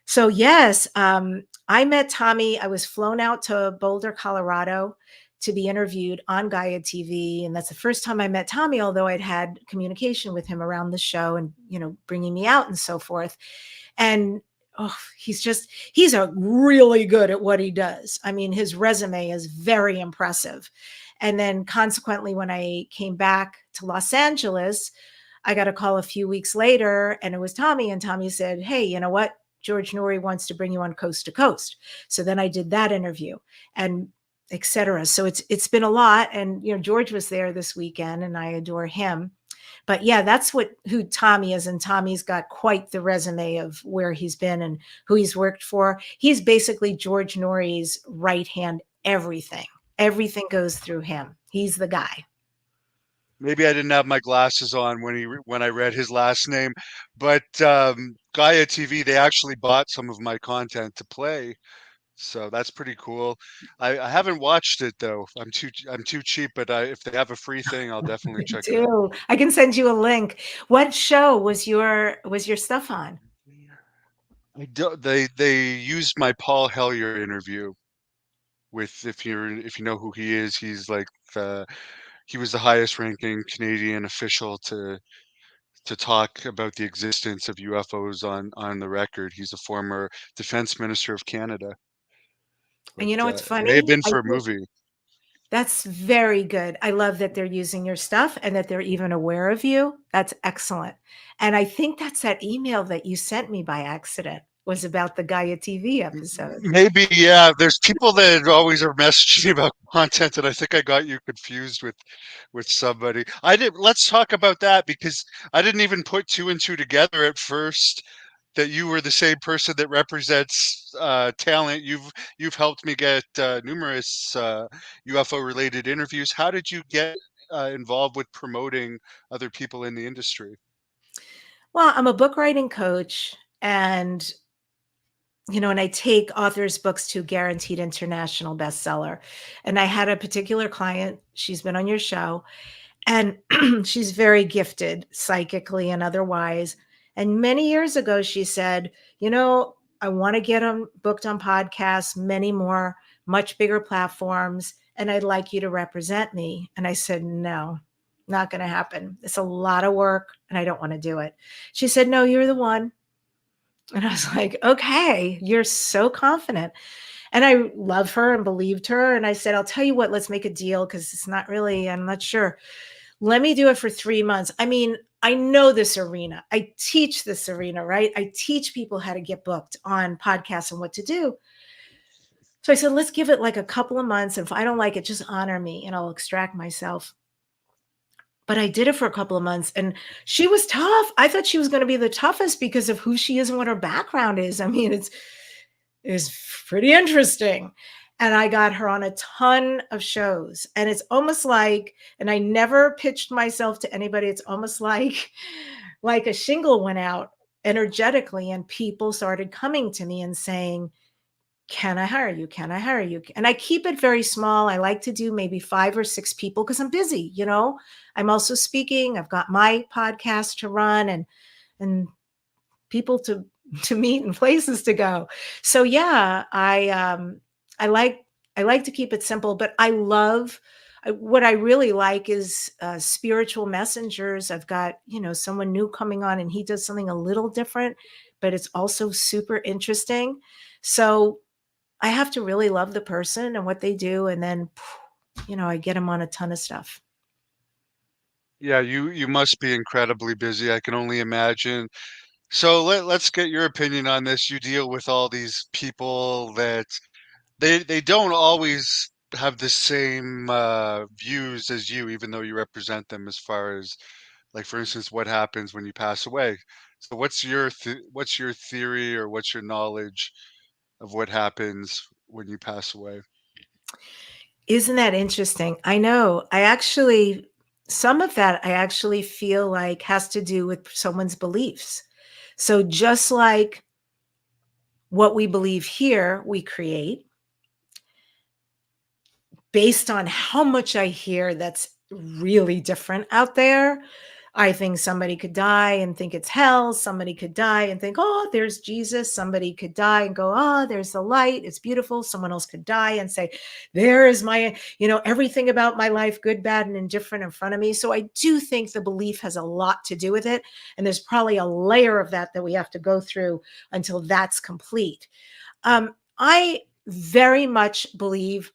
Speaker 2: So, yes, I met Tommy. I was flown out to Boulder, Colorado to be interviewed on Gaia TV. And that's the first time I met Tommy, although I'd had communication with him around the show and, you know, bringing me out and so forth. And oh, he's a really good at what he does. I mean, his resume is very impressive. And then consequently, when I came back to Los Angeles, I got a call a few weeks later and it was Tommy. And Tommy said, hey, you know what? George Norrie wants to bring you on Coast to Coast. So then I did that interview. And etc. So it's been a lot, and George was there this weekend, and I adore him. But yeah, that's what who Tommy is, and Tommy's got quite the resume of where he's been and who he's worked for. He's basically George Norrie's right hand. Everything goes through him. He's the guy.
Speaker 1: Maybe I didn't have my glasses on when I read his last name, but Gaia TV, they actually bought some of my content to play, so that's pretty cool. I haven't watched it though. I'm too cheap, but if they have a free thing, I'll definitely
Speaker 2: Me
Speaker 1: check it out.
Speaker 2: too. I can send you a link. What show was your stuff on?
Speaker 1: I do, they used my Paul Hellyer interview with if you know who he is, he's like the he was the highest ranking Canadian official to talk about the existence of UFOs on the record. He's a former defense minister of Canada,
Speaker 2: And
Speaker 1: but
Speaker 2: you know what's
Speaker 1: it may have
Speaker 2: funny?
Speaker 1: been for a movie.
Speaker 2: That's very good. I love that they're using your stuff and that they're even aware of you. That's excellent. And I think that's that email that you sent me by accident was about the Gaia TV episode.
Speaker 1: Maybe, yeah. There's people that always are messaging me about content, and I think I got you confused with somebody. I did. Let's talk about that because I didn't even put two and two together at first that you were the same person that represents talent. You've helped me get numerous UFO related interviews. How did you get involved with promoting other people in the industry?
Speaker 2: Well, I'm a book writing coach, and I take authors' books to guaranteed international bestseller. And I had a particular client, she's been on your show, and she's very gifted psychically and otherwise. And many years ago, she said, I want to get them booked on podcasts, many more, much bigger platforms, and I'd like you to represent me. And I said, no, not going to happen. It's a lot of work, and I don't want to do it. She said, no, you're the one. And I was like, okay, you're so confident. And I love her and believed her. And I said, I'll tell you what, let's make a deal because I'm not sure. Let me do it for 3 months. I mean, I know this arena. I teach this arena, right? I teach people how to get booked on podcasts and what to do. So I said, let's give it like a couple of months. And if I don't like it, just honor me and I'll extract myself. But I did it for a couple of months and she was tough. I thought she was going to be the toughest because of who she is and what her background is. I mean, it's pretty interesting. And I got her on a ton of shows. And it's almost like, and I never pitched myself to anybody. It's almost like a shingle went out energetically and people started coming to me and saying, can I hire you? Can I hire you? And I keep it very small. I like to do maybe 5 or 6 people because I'm busy. I'm also speaking. I've got my podcast to run and people to meet and places to go. So yeah, I like to keep it simple, but I love what I really like is spiritual messengers. I've got someone new coming on, and he does something a little different, but it's also super interesting. So I have to really love the person and what they do, and then I get them on a ton of stuff.
Speaker 1: Yeah, you must be incredibly busy. I can only imagine. So let's get your opinion on this. You deal with all these people that they don't always have the same views as you, even though you represent them as far as like for instance, what happens when you pass away. So what's your theory or what's your knowledge of what happens when you pass away?
Speaker 2: Isn't that interesting? I know. Some of that I actually feel like has to do with someone's beliefs. So just like what we believe here, we create based on how much I hear that's really different out there. I think somebody could die and think it's hell. Somebody could die and think, oh, there's Jesus. Somebody could die and go, oh, there's the light. It's beautiful. Someone else could die and say, there is everything about my life, good, bad, and indifferent in front of me. So I do think the belief has a lot to do with it. And there's probably a layer of that we have to go through until that's complete. I very much believe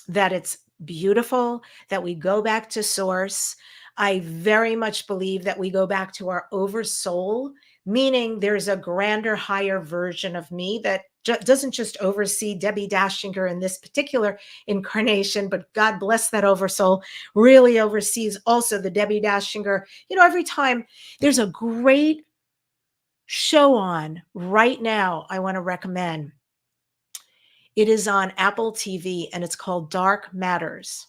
Speaker 2: that it's beautiful, that we go back to source. I very much believe that we go back to our oversoul, meaning there's a grander, higher version of me that doesn't just oversee Debbi Dachinger in this particular incarnation, but God bless that oversoul, really oversees also the Debbi Dachinger. Every time there's a great show on right now, I want to recommend. It is on Apple TV and it's called Dark Matters.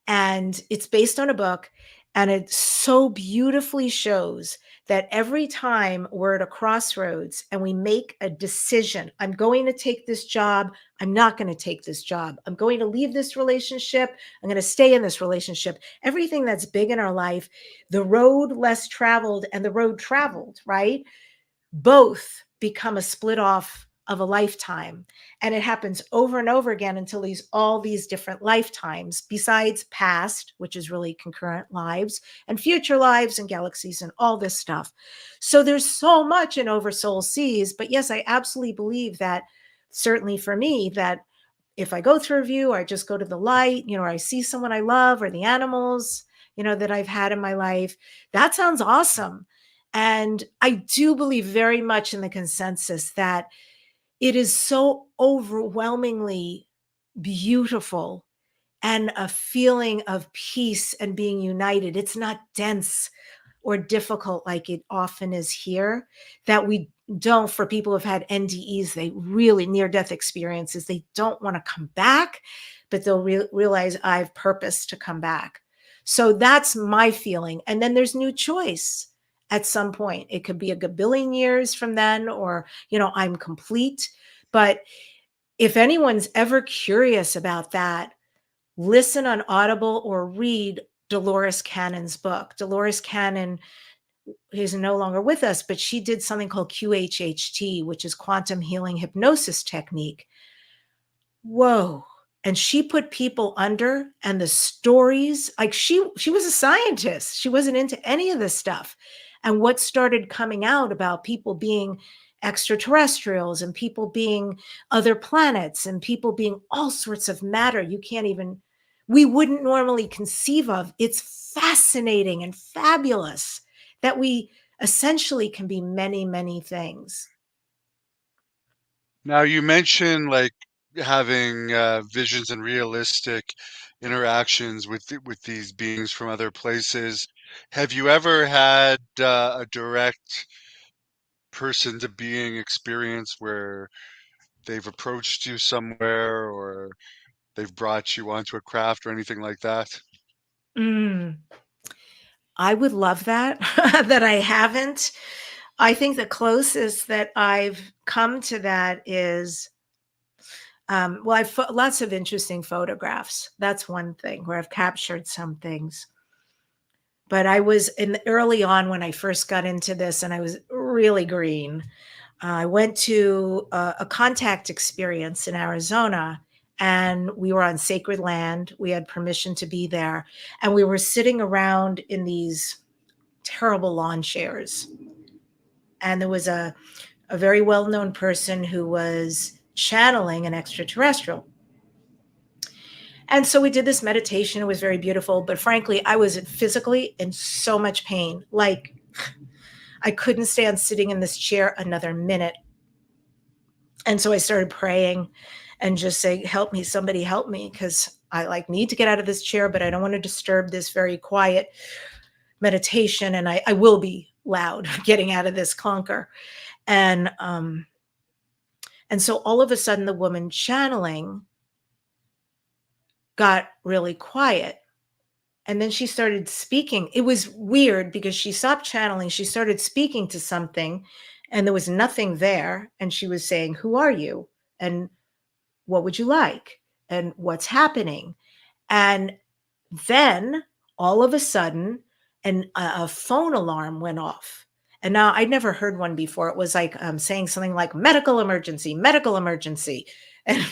Speaker 2: And it's based on a book, and it so beautifully shows that every time we're at a crossroads and we make a decision, I'm going to take this job, I'm not going to take this job, I'm going to leave this relationship, I'm going to stay in this relationship, everything that's big in our life, the road less traveled and the road traveled, right, both become a split off of a lifetime. And it happens over and over again until all these different lifetimes, besides past, which is really concurrent lives, and future lives and galaxies and all this stuff. So there's so much in Oversoul Seas. But yes, I absolutely believe that, certainly for me, that if I go through a view, or I just go to the light, or I see someone I love, or the animals, that I've had in my life, that sounds awesome. And I do believe very much in the consensus that it is so overwhelmingly beautiful and a feeling of peace and being united. It's not dense or difficult like it often is here, that we don't, for people who've had NDEs, they really near death experiences, they don't want to come back, but they'll realize I have purpose to come back. So that's my feeling. And then there's new choice at some point. It could be a gabillion years from then, or, I'm complete. But if anyone's ever curious about that, listen on Audible or read Dolores Cannon's book. Dolores Cannon is no longer with us, but she did something called QHHT, which is quantum healing hypnosis technique. Whoa. And she put people under, and the stories, like she was a scientist. She wasn't into any of this stuff. And what started coming out about people being extraterrestrials and people being other planets and people being all sorts of matter we wouldn't normally conceive of. It's fascinating and fabulous that we essentially can be many, many things.
Speaker 1: Now you mentioned like having visions and realistic interactions with these beings from other places. Have you ever had a direct person to being experience where they've approached you somewhere or they've brought you onto a craft or anything like that?
Speaker 2: Mm, I would love that, that I haven't. I think the closest that I've come to that is, well, I've lots of interesting photographs. That's one thing where I've captured some things. But I was early on when I first got into this, and I was really green. I went to a contact experience in Arizona, and we were on sacred land. We had permission to be there, and we were sitting around in these terrible lawn chairs. And there was a very well known person who was channeling an extraterrestrial. And so we did this meditation. It was very beautiful. But frankly, I was physically in so much pain. Like, I couldn't stand sitting in this chair another minute. And so I started praying and just saying, help me, somebody help me, because I need to get out of this chair, but I don't want to disturb this very quiet meditation. And I will be loud getting out of this clunker. And so all of a sudden, the woman channeling got really quiet. And then she started speaking. It was weird because she stopped channeling. She started speaking to something, and there was nothing there. And she was saying, who are you? And what would you like? And what's happening? And then all of a sudden, a phone alarm went off. And now I'd never heard one before. It was like saying something like medical emergency, medical emergency. And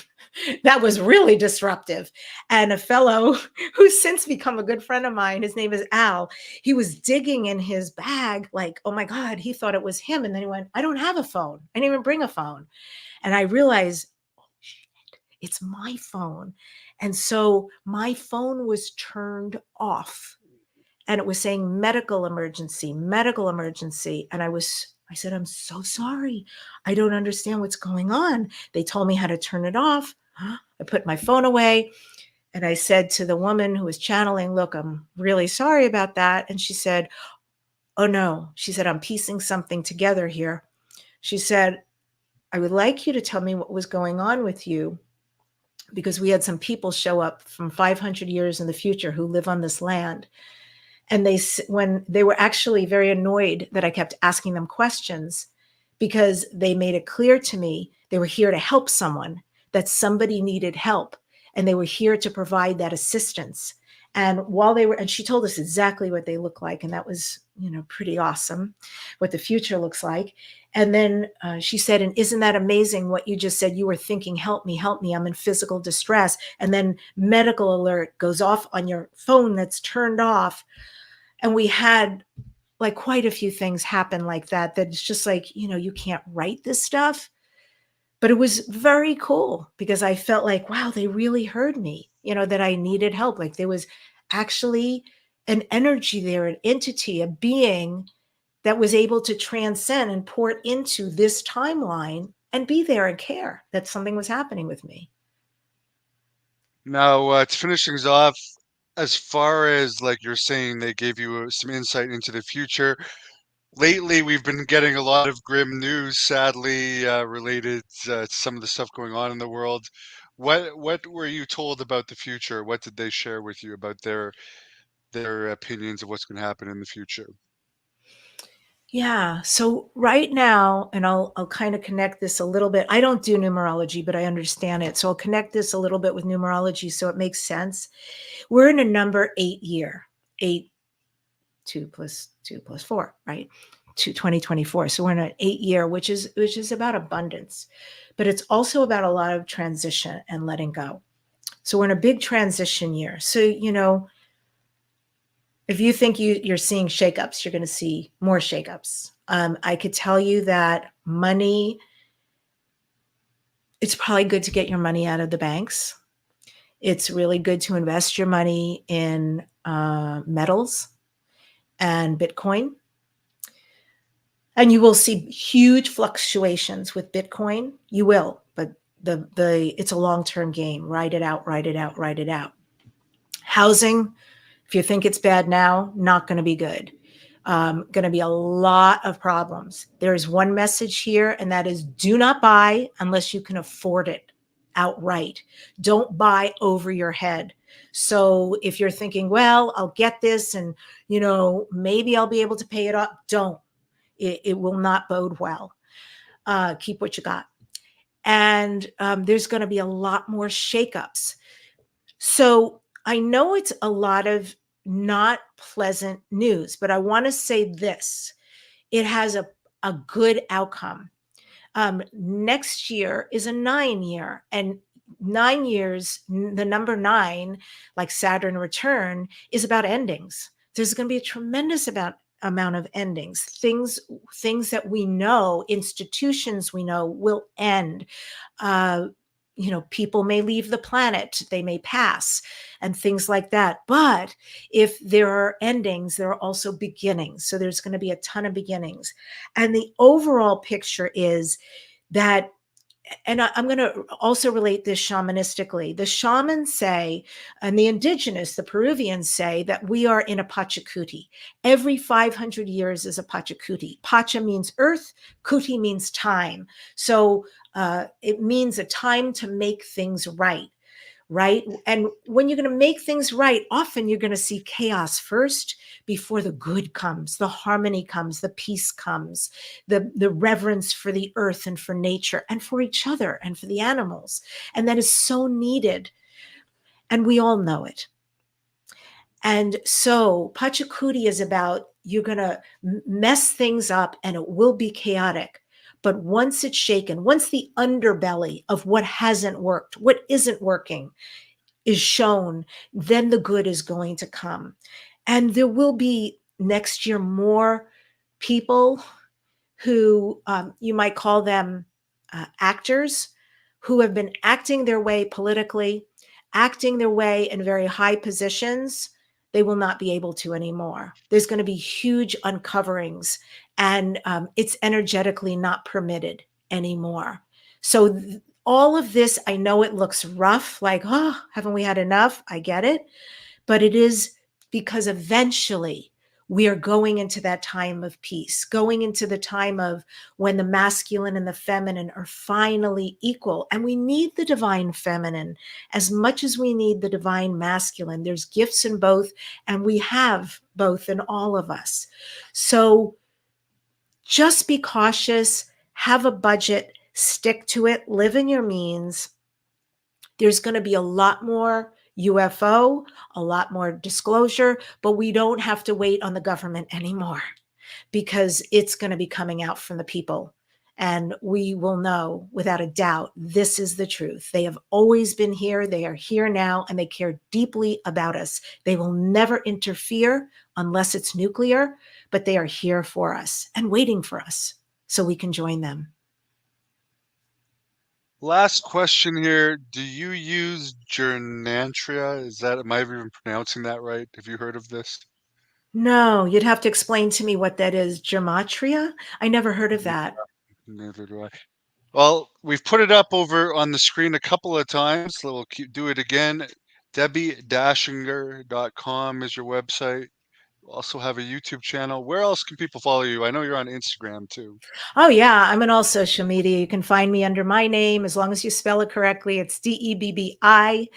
Speaker 2: that was really disruptive. And a fellow who's since become a good friend of mine, his name is Al, he was digging in his bag like, oh my God, he thought it was him. And then he went, I don't have a phone. I didn't even bring a phone. And I realized, oh shit, it's my phone. And so my phone was turned off, and it was saying medical emergency, medical emergency. And I was I said, I'm so sorry. I don't understand what's going on. They told me how to turn it off. I put my phone away and I said to the woman who was channeling, look, I'm really sorry about that. And she said, oh no. She said, I'm piecing something together here. She said, I would like you to tell me what was going on with you because we had some people show up from 500 years in the future who live on this land. And when they were actually very annoyed that I kept asking them questions, because they made it clear to me they were here to help someone, that somebody needed help, and they were here to provide that assistance. And and she told us exactly what they look like, and that was, pretty awesome, what the future looks like. And then she said, and isn't that amazing what you just said? You were thinking, help me, I'm in physical distress. And then medical alert goes off on your phone that's turned off. And we had like quite a few things happen like that, that it's just like, you can't write this stuff. But it was very cool because I felt like, wow, they really heard me, that I needed help. Like there was actually an energy there, an entity, a being that was able to transcend and port into this timeline and be there and care that something was happening with me.
Speaker 1: Now, to finish things off, as far as like you're saying, they gave you some insight into the future. Lately, we've been getting a lot of grim news, sadly, related to some of the stuff going on in the world. What were you told about the future? What did they share with you about their opinions of what's going to happen in the future?
Speaker 2: Yeah. So right now, and I'll kind of connect this a little bit. I don't do numerology, but I understand it. So I'll connect this a little bit with numerology so it makes sense. We're in a number 8 year, 8, 2 plus 2 plus 4, right? To 2024. So we're in an 8 year, which is about abundance, but it's also about a lot of transition and letting go. So we're in a big transition year. So, if you think you're seeing shakeups, you're going to see more shakeups. I could tell you that money, it's probably good to get your money out of the banks. It's really good to invest your money in metals and Bitcoin. And you will see huge fluctuations with Bitcoin. You will, but it's a long-term game. Ride it out, ride it out, ride it out. Housing, if you think it's bad now, not going to be good. Going to be a lot of problems. There's one message here, and that is do not buy unless you can afford it outright. Don't buy over your head. So if you're thinking, well, I'll get this and, maybe I'll be able to pay it off, don't. It will not bode well. Keep what you got. And there's going to be a lot more shakeups. So I know it's a lot of not pleasant news, but I want to say this. It has a good outcome. Next year is a 9 year, and 9 years, the number 9, like Saturn return, is about endings. There's going to be a tremendous amount of endings, things that we know, institutions we know will end. uh, People may leave the planet, they may pass, and things like that. But if there are endings, there are also beginnings. So there's going to be a ton of beginnings. And the overall picture is that, and I'm going to also relate this shamanistically. The shamans say, and the indigenous, the Peruvians say, that we are in a Pachacuti. Every 500 years is a Pachacuti. Pacha means earth, Kuti means time. So it means a time to make things right. Right. And when you're going to make things right, often you're going to see chaos first before the good comes, the harmony comes, the peace comes, the reverence for the earth and for nature and for each other and for the animals. And that is so needed. And we all know it. And so Pachacuti is about, you're going to mess things up and it will be chaotic. But once it's shaken, once the underbelly of what hasn't worked, what isn't working is shown, then the good is going to come. And there will be next year more people who you might call them actors, who have been acting their way politically, acting their way in very high positions. They will not be able to anymore. There's going to be huge uncoverings and it's energetically not permitted anymore. So all of this, I know it looks rough, like, oh, haven't we had enough? I get it, but it is because eventually we are going into that time of peace, going into the time of when the masculine and the feminine are finally equal. And we need the divine feminine as much as we need the divine masculine. There's gifts in both, and we have both in all of us. So just be cautious, have a budget, stick to it, live in your means. There's going to be a lot more UFO, a lot more disclosure, but we don't have to wait on the government anymore because it's going to be coming out from the people. And we will know without a doubt, this is the truth. They have always been here. They are here now, and they care deeply about us. They will never interfere unless it's nuclear, but they are here for us and waiting for us so we can join them.
Speaker 1: Last question here. Do you use Gernantria? Is that, am I even pronouncing that right? Have you heard of this?
Speaker 2: No, you'd have to explain to me what that is. Gematria? I never heard of
Speaker 1: Yeah,
Speaker 2: that.
Speaker 1: neither do I. Well, we've put it up over on the screen a couple of times. So we'll do it again. DebbiDachinger.com is your website. You also have a YouTube channel. Where else can people follow you? I know you're on Instagram too.
Speaker 2: Oh, yeah. I'm on all social media. You can find me under my name as long as you spell it correctly. It's DebbiDachinger.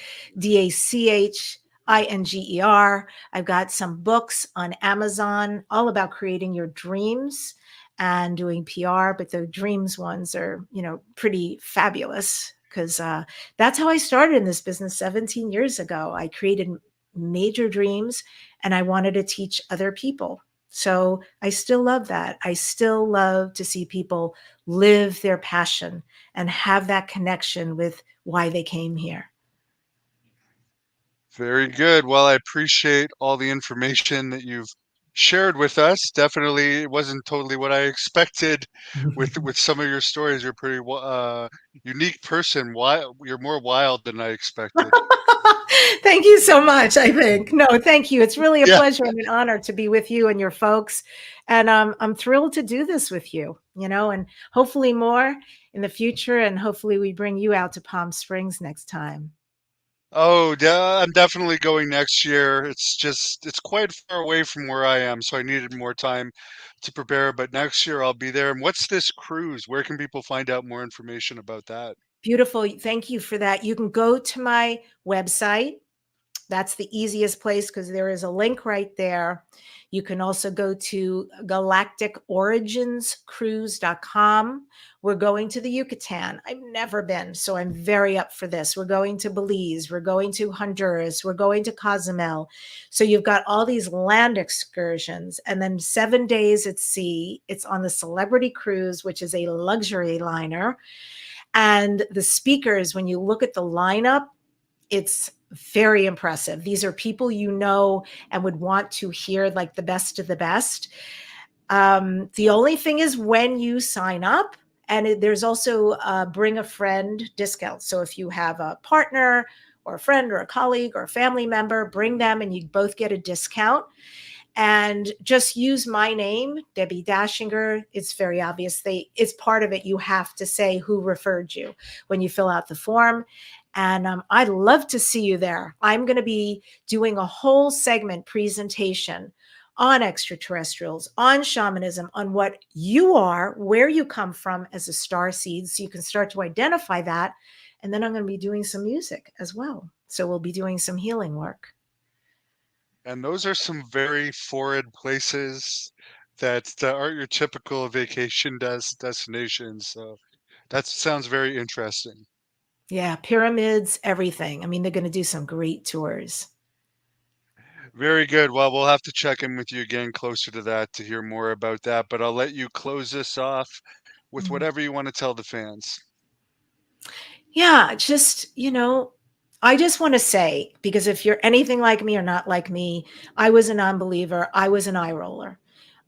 Speaker 2: I've got some books on Amazon all about creating your dreams and doing PR, but the dreams ones are, pretty fabulous because that's how I started in this business 17 years ago. I created major dreams and I wanted to teach other people. So I still love that. I still love to see people live their passion and have that connection with why they came here.
Speaker 1: Very good. Well, I appreciate all the information that you've shared with us. Definitely, it wasn't totally what I expected with some of your stories. You're a pretty unique person. Why you're more wild than I expected.
Speaker 2: Thank you so much. I think. No, thank you. It's really a
Speaker 1: Yeah.
Speaker 2: pleasure and an honor to be with you and your folks. And I'm thrilled to do this with you, and hopefully more in the future. And hopefully we bring you out to Palm Springs next time.
Speaker 1: Oh, I'm definitely going next year. It's quite far away from where I am, so I needed more time to prepare. But next year I'll be there. And what's this cruise? Where can people find out more information about that?
Speaker 2: Beautiful. Thank you for that. You can go to my website. That's the easiest place because there is a link right there. You can also go to galacticorigins.cruise.com. We're going to the Yucatan. I've never been, so I'm very up for this. We're going to Belize. We're going to Honduras. We're going to Cozumel. So you've got all these land excursions and then 7 days at sea. It's on the Celebrity Cruise, which is a luxury liner. And the speakers, when you look at the lineup, it's very impressive. These are people and would want to hear like the best of the best. The only thing is when you sign up, and there's also a bring a friend discount. So if you have a partner or a friend or a colleague or a family member, bring them and you both get a discount. And just use my name, Debbi Dachinger. It's very obvious. It's part of it. You have to say who referred you when you fill out the form. And I'd love to see you there. I'm going to be doing a whole segment presentation on extraterrestrials, on shamanism, on what you are, where you come from as a star seed, so you can start to identify that. And then I'm going to be doing some music as well. So we'll be doing some healing work.
Speaker 1: And those are some very foreign places that aren't your typical vacation destinations. So that sounds very interesting.
Speaker 2: Yeah, pyramids, everything. I mean, they're going to do some great tours.
Speaker 1: Very good. Well, we'll have to check in with you again closer to that to hear more about that. But I'll let you close this off with
Speaker 2: Mhm.
Speaker 1: whatever you want to tell the fans.
Speaker 2: Yeah, I just want to say, because if you're anything like me or not like me, I was a non believer, I was an eye roller.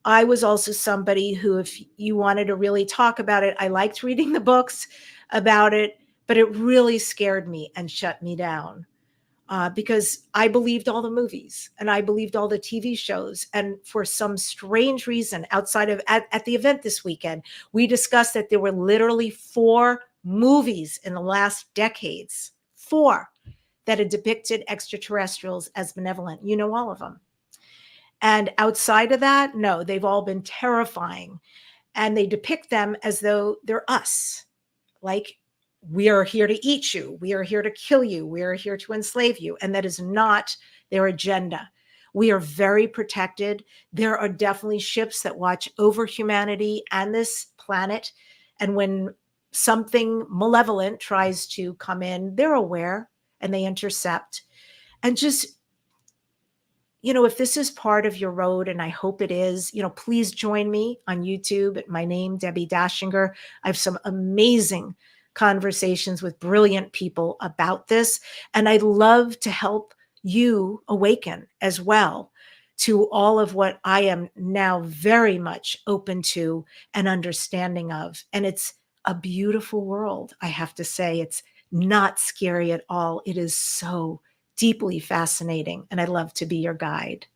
Speaker 2: I was also somebody who, if you wanted to really talk about it, I liked reading the books about it, but it really scared me and shut me down. because I believed all the movies and I believed all the TV shows. And for some strange reason, outside of at the event this weekend, we discussed that there were literally 4 movies in the last decades, 4 that had depicted extraterrestrials as benevolent. You know, all of them. And outside of that, no, they've all been terrifying. And they depict them as though they're us. Like, we are here to eat you. We are here to kill you. We are here to enslave you. And that is not their agenda. We are very protected. There are definitely ships that watch over humanity and this planet. And when something malevolent tries to come in, they're aware and they intercept. And just, if this is part of your road, and I hope it is, please join me on YouTube at my name, Debbi Dachinger. I have some amazing conversations with brilliant people about this. And I'd love to help you awaken as well to all of what I am now very much open to and understanding of. And it's a beautiful world, I have to say. It's not scary at all. It is so deeply fascinating, and I'd love to be your guide.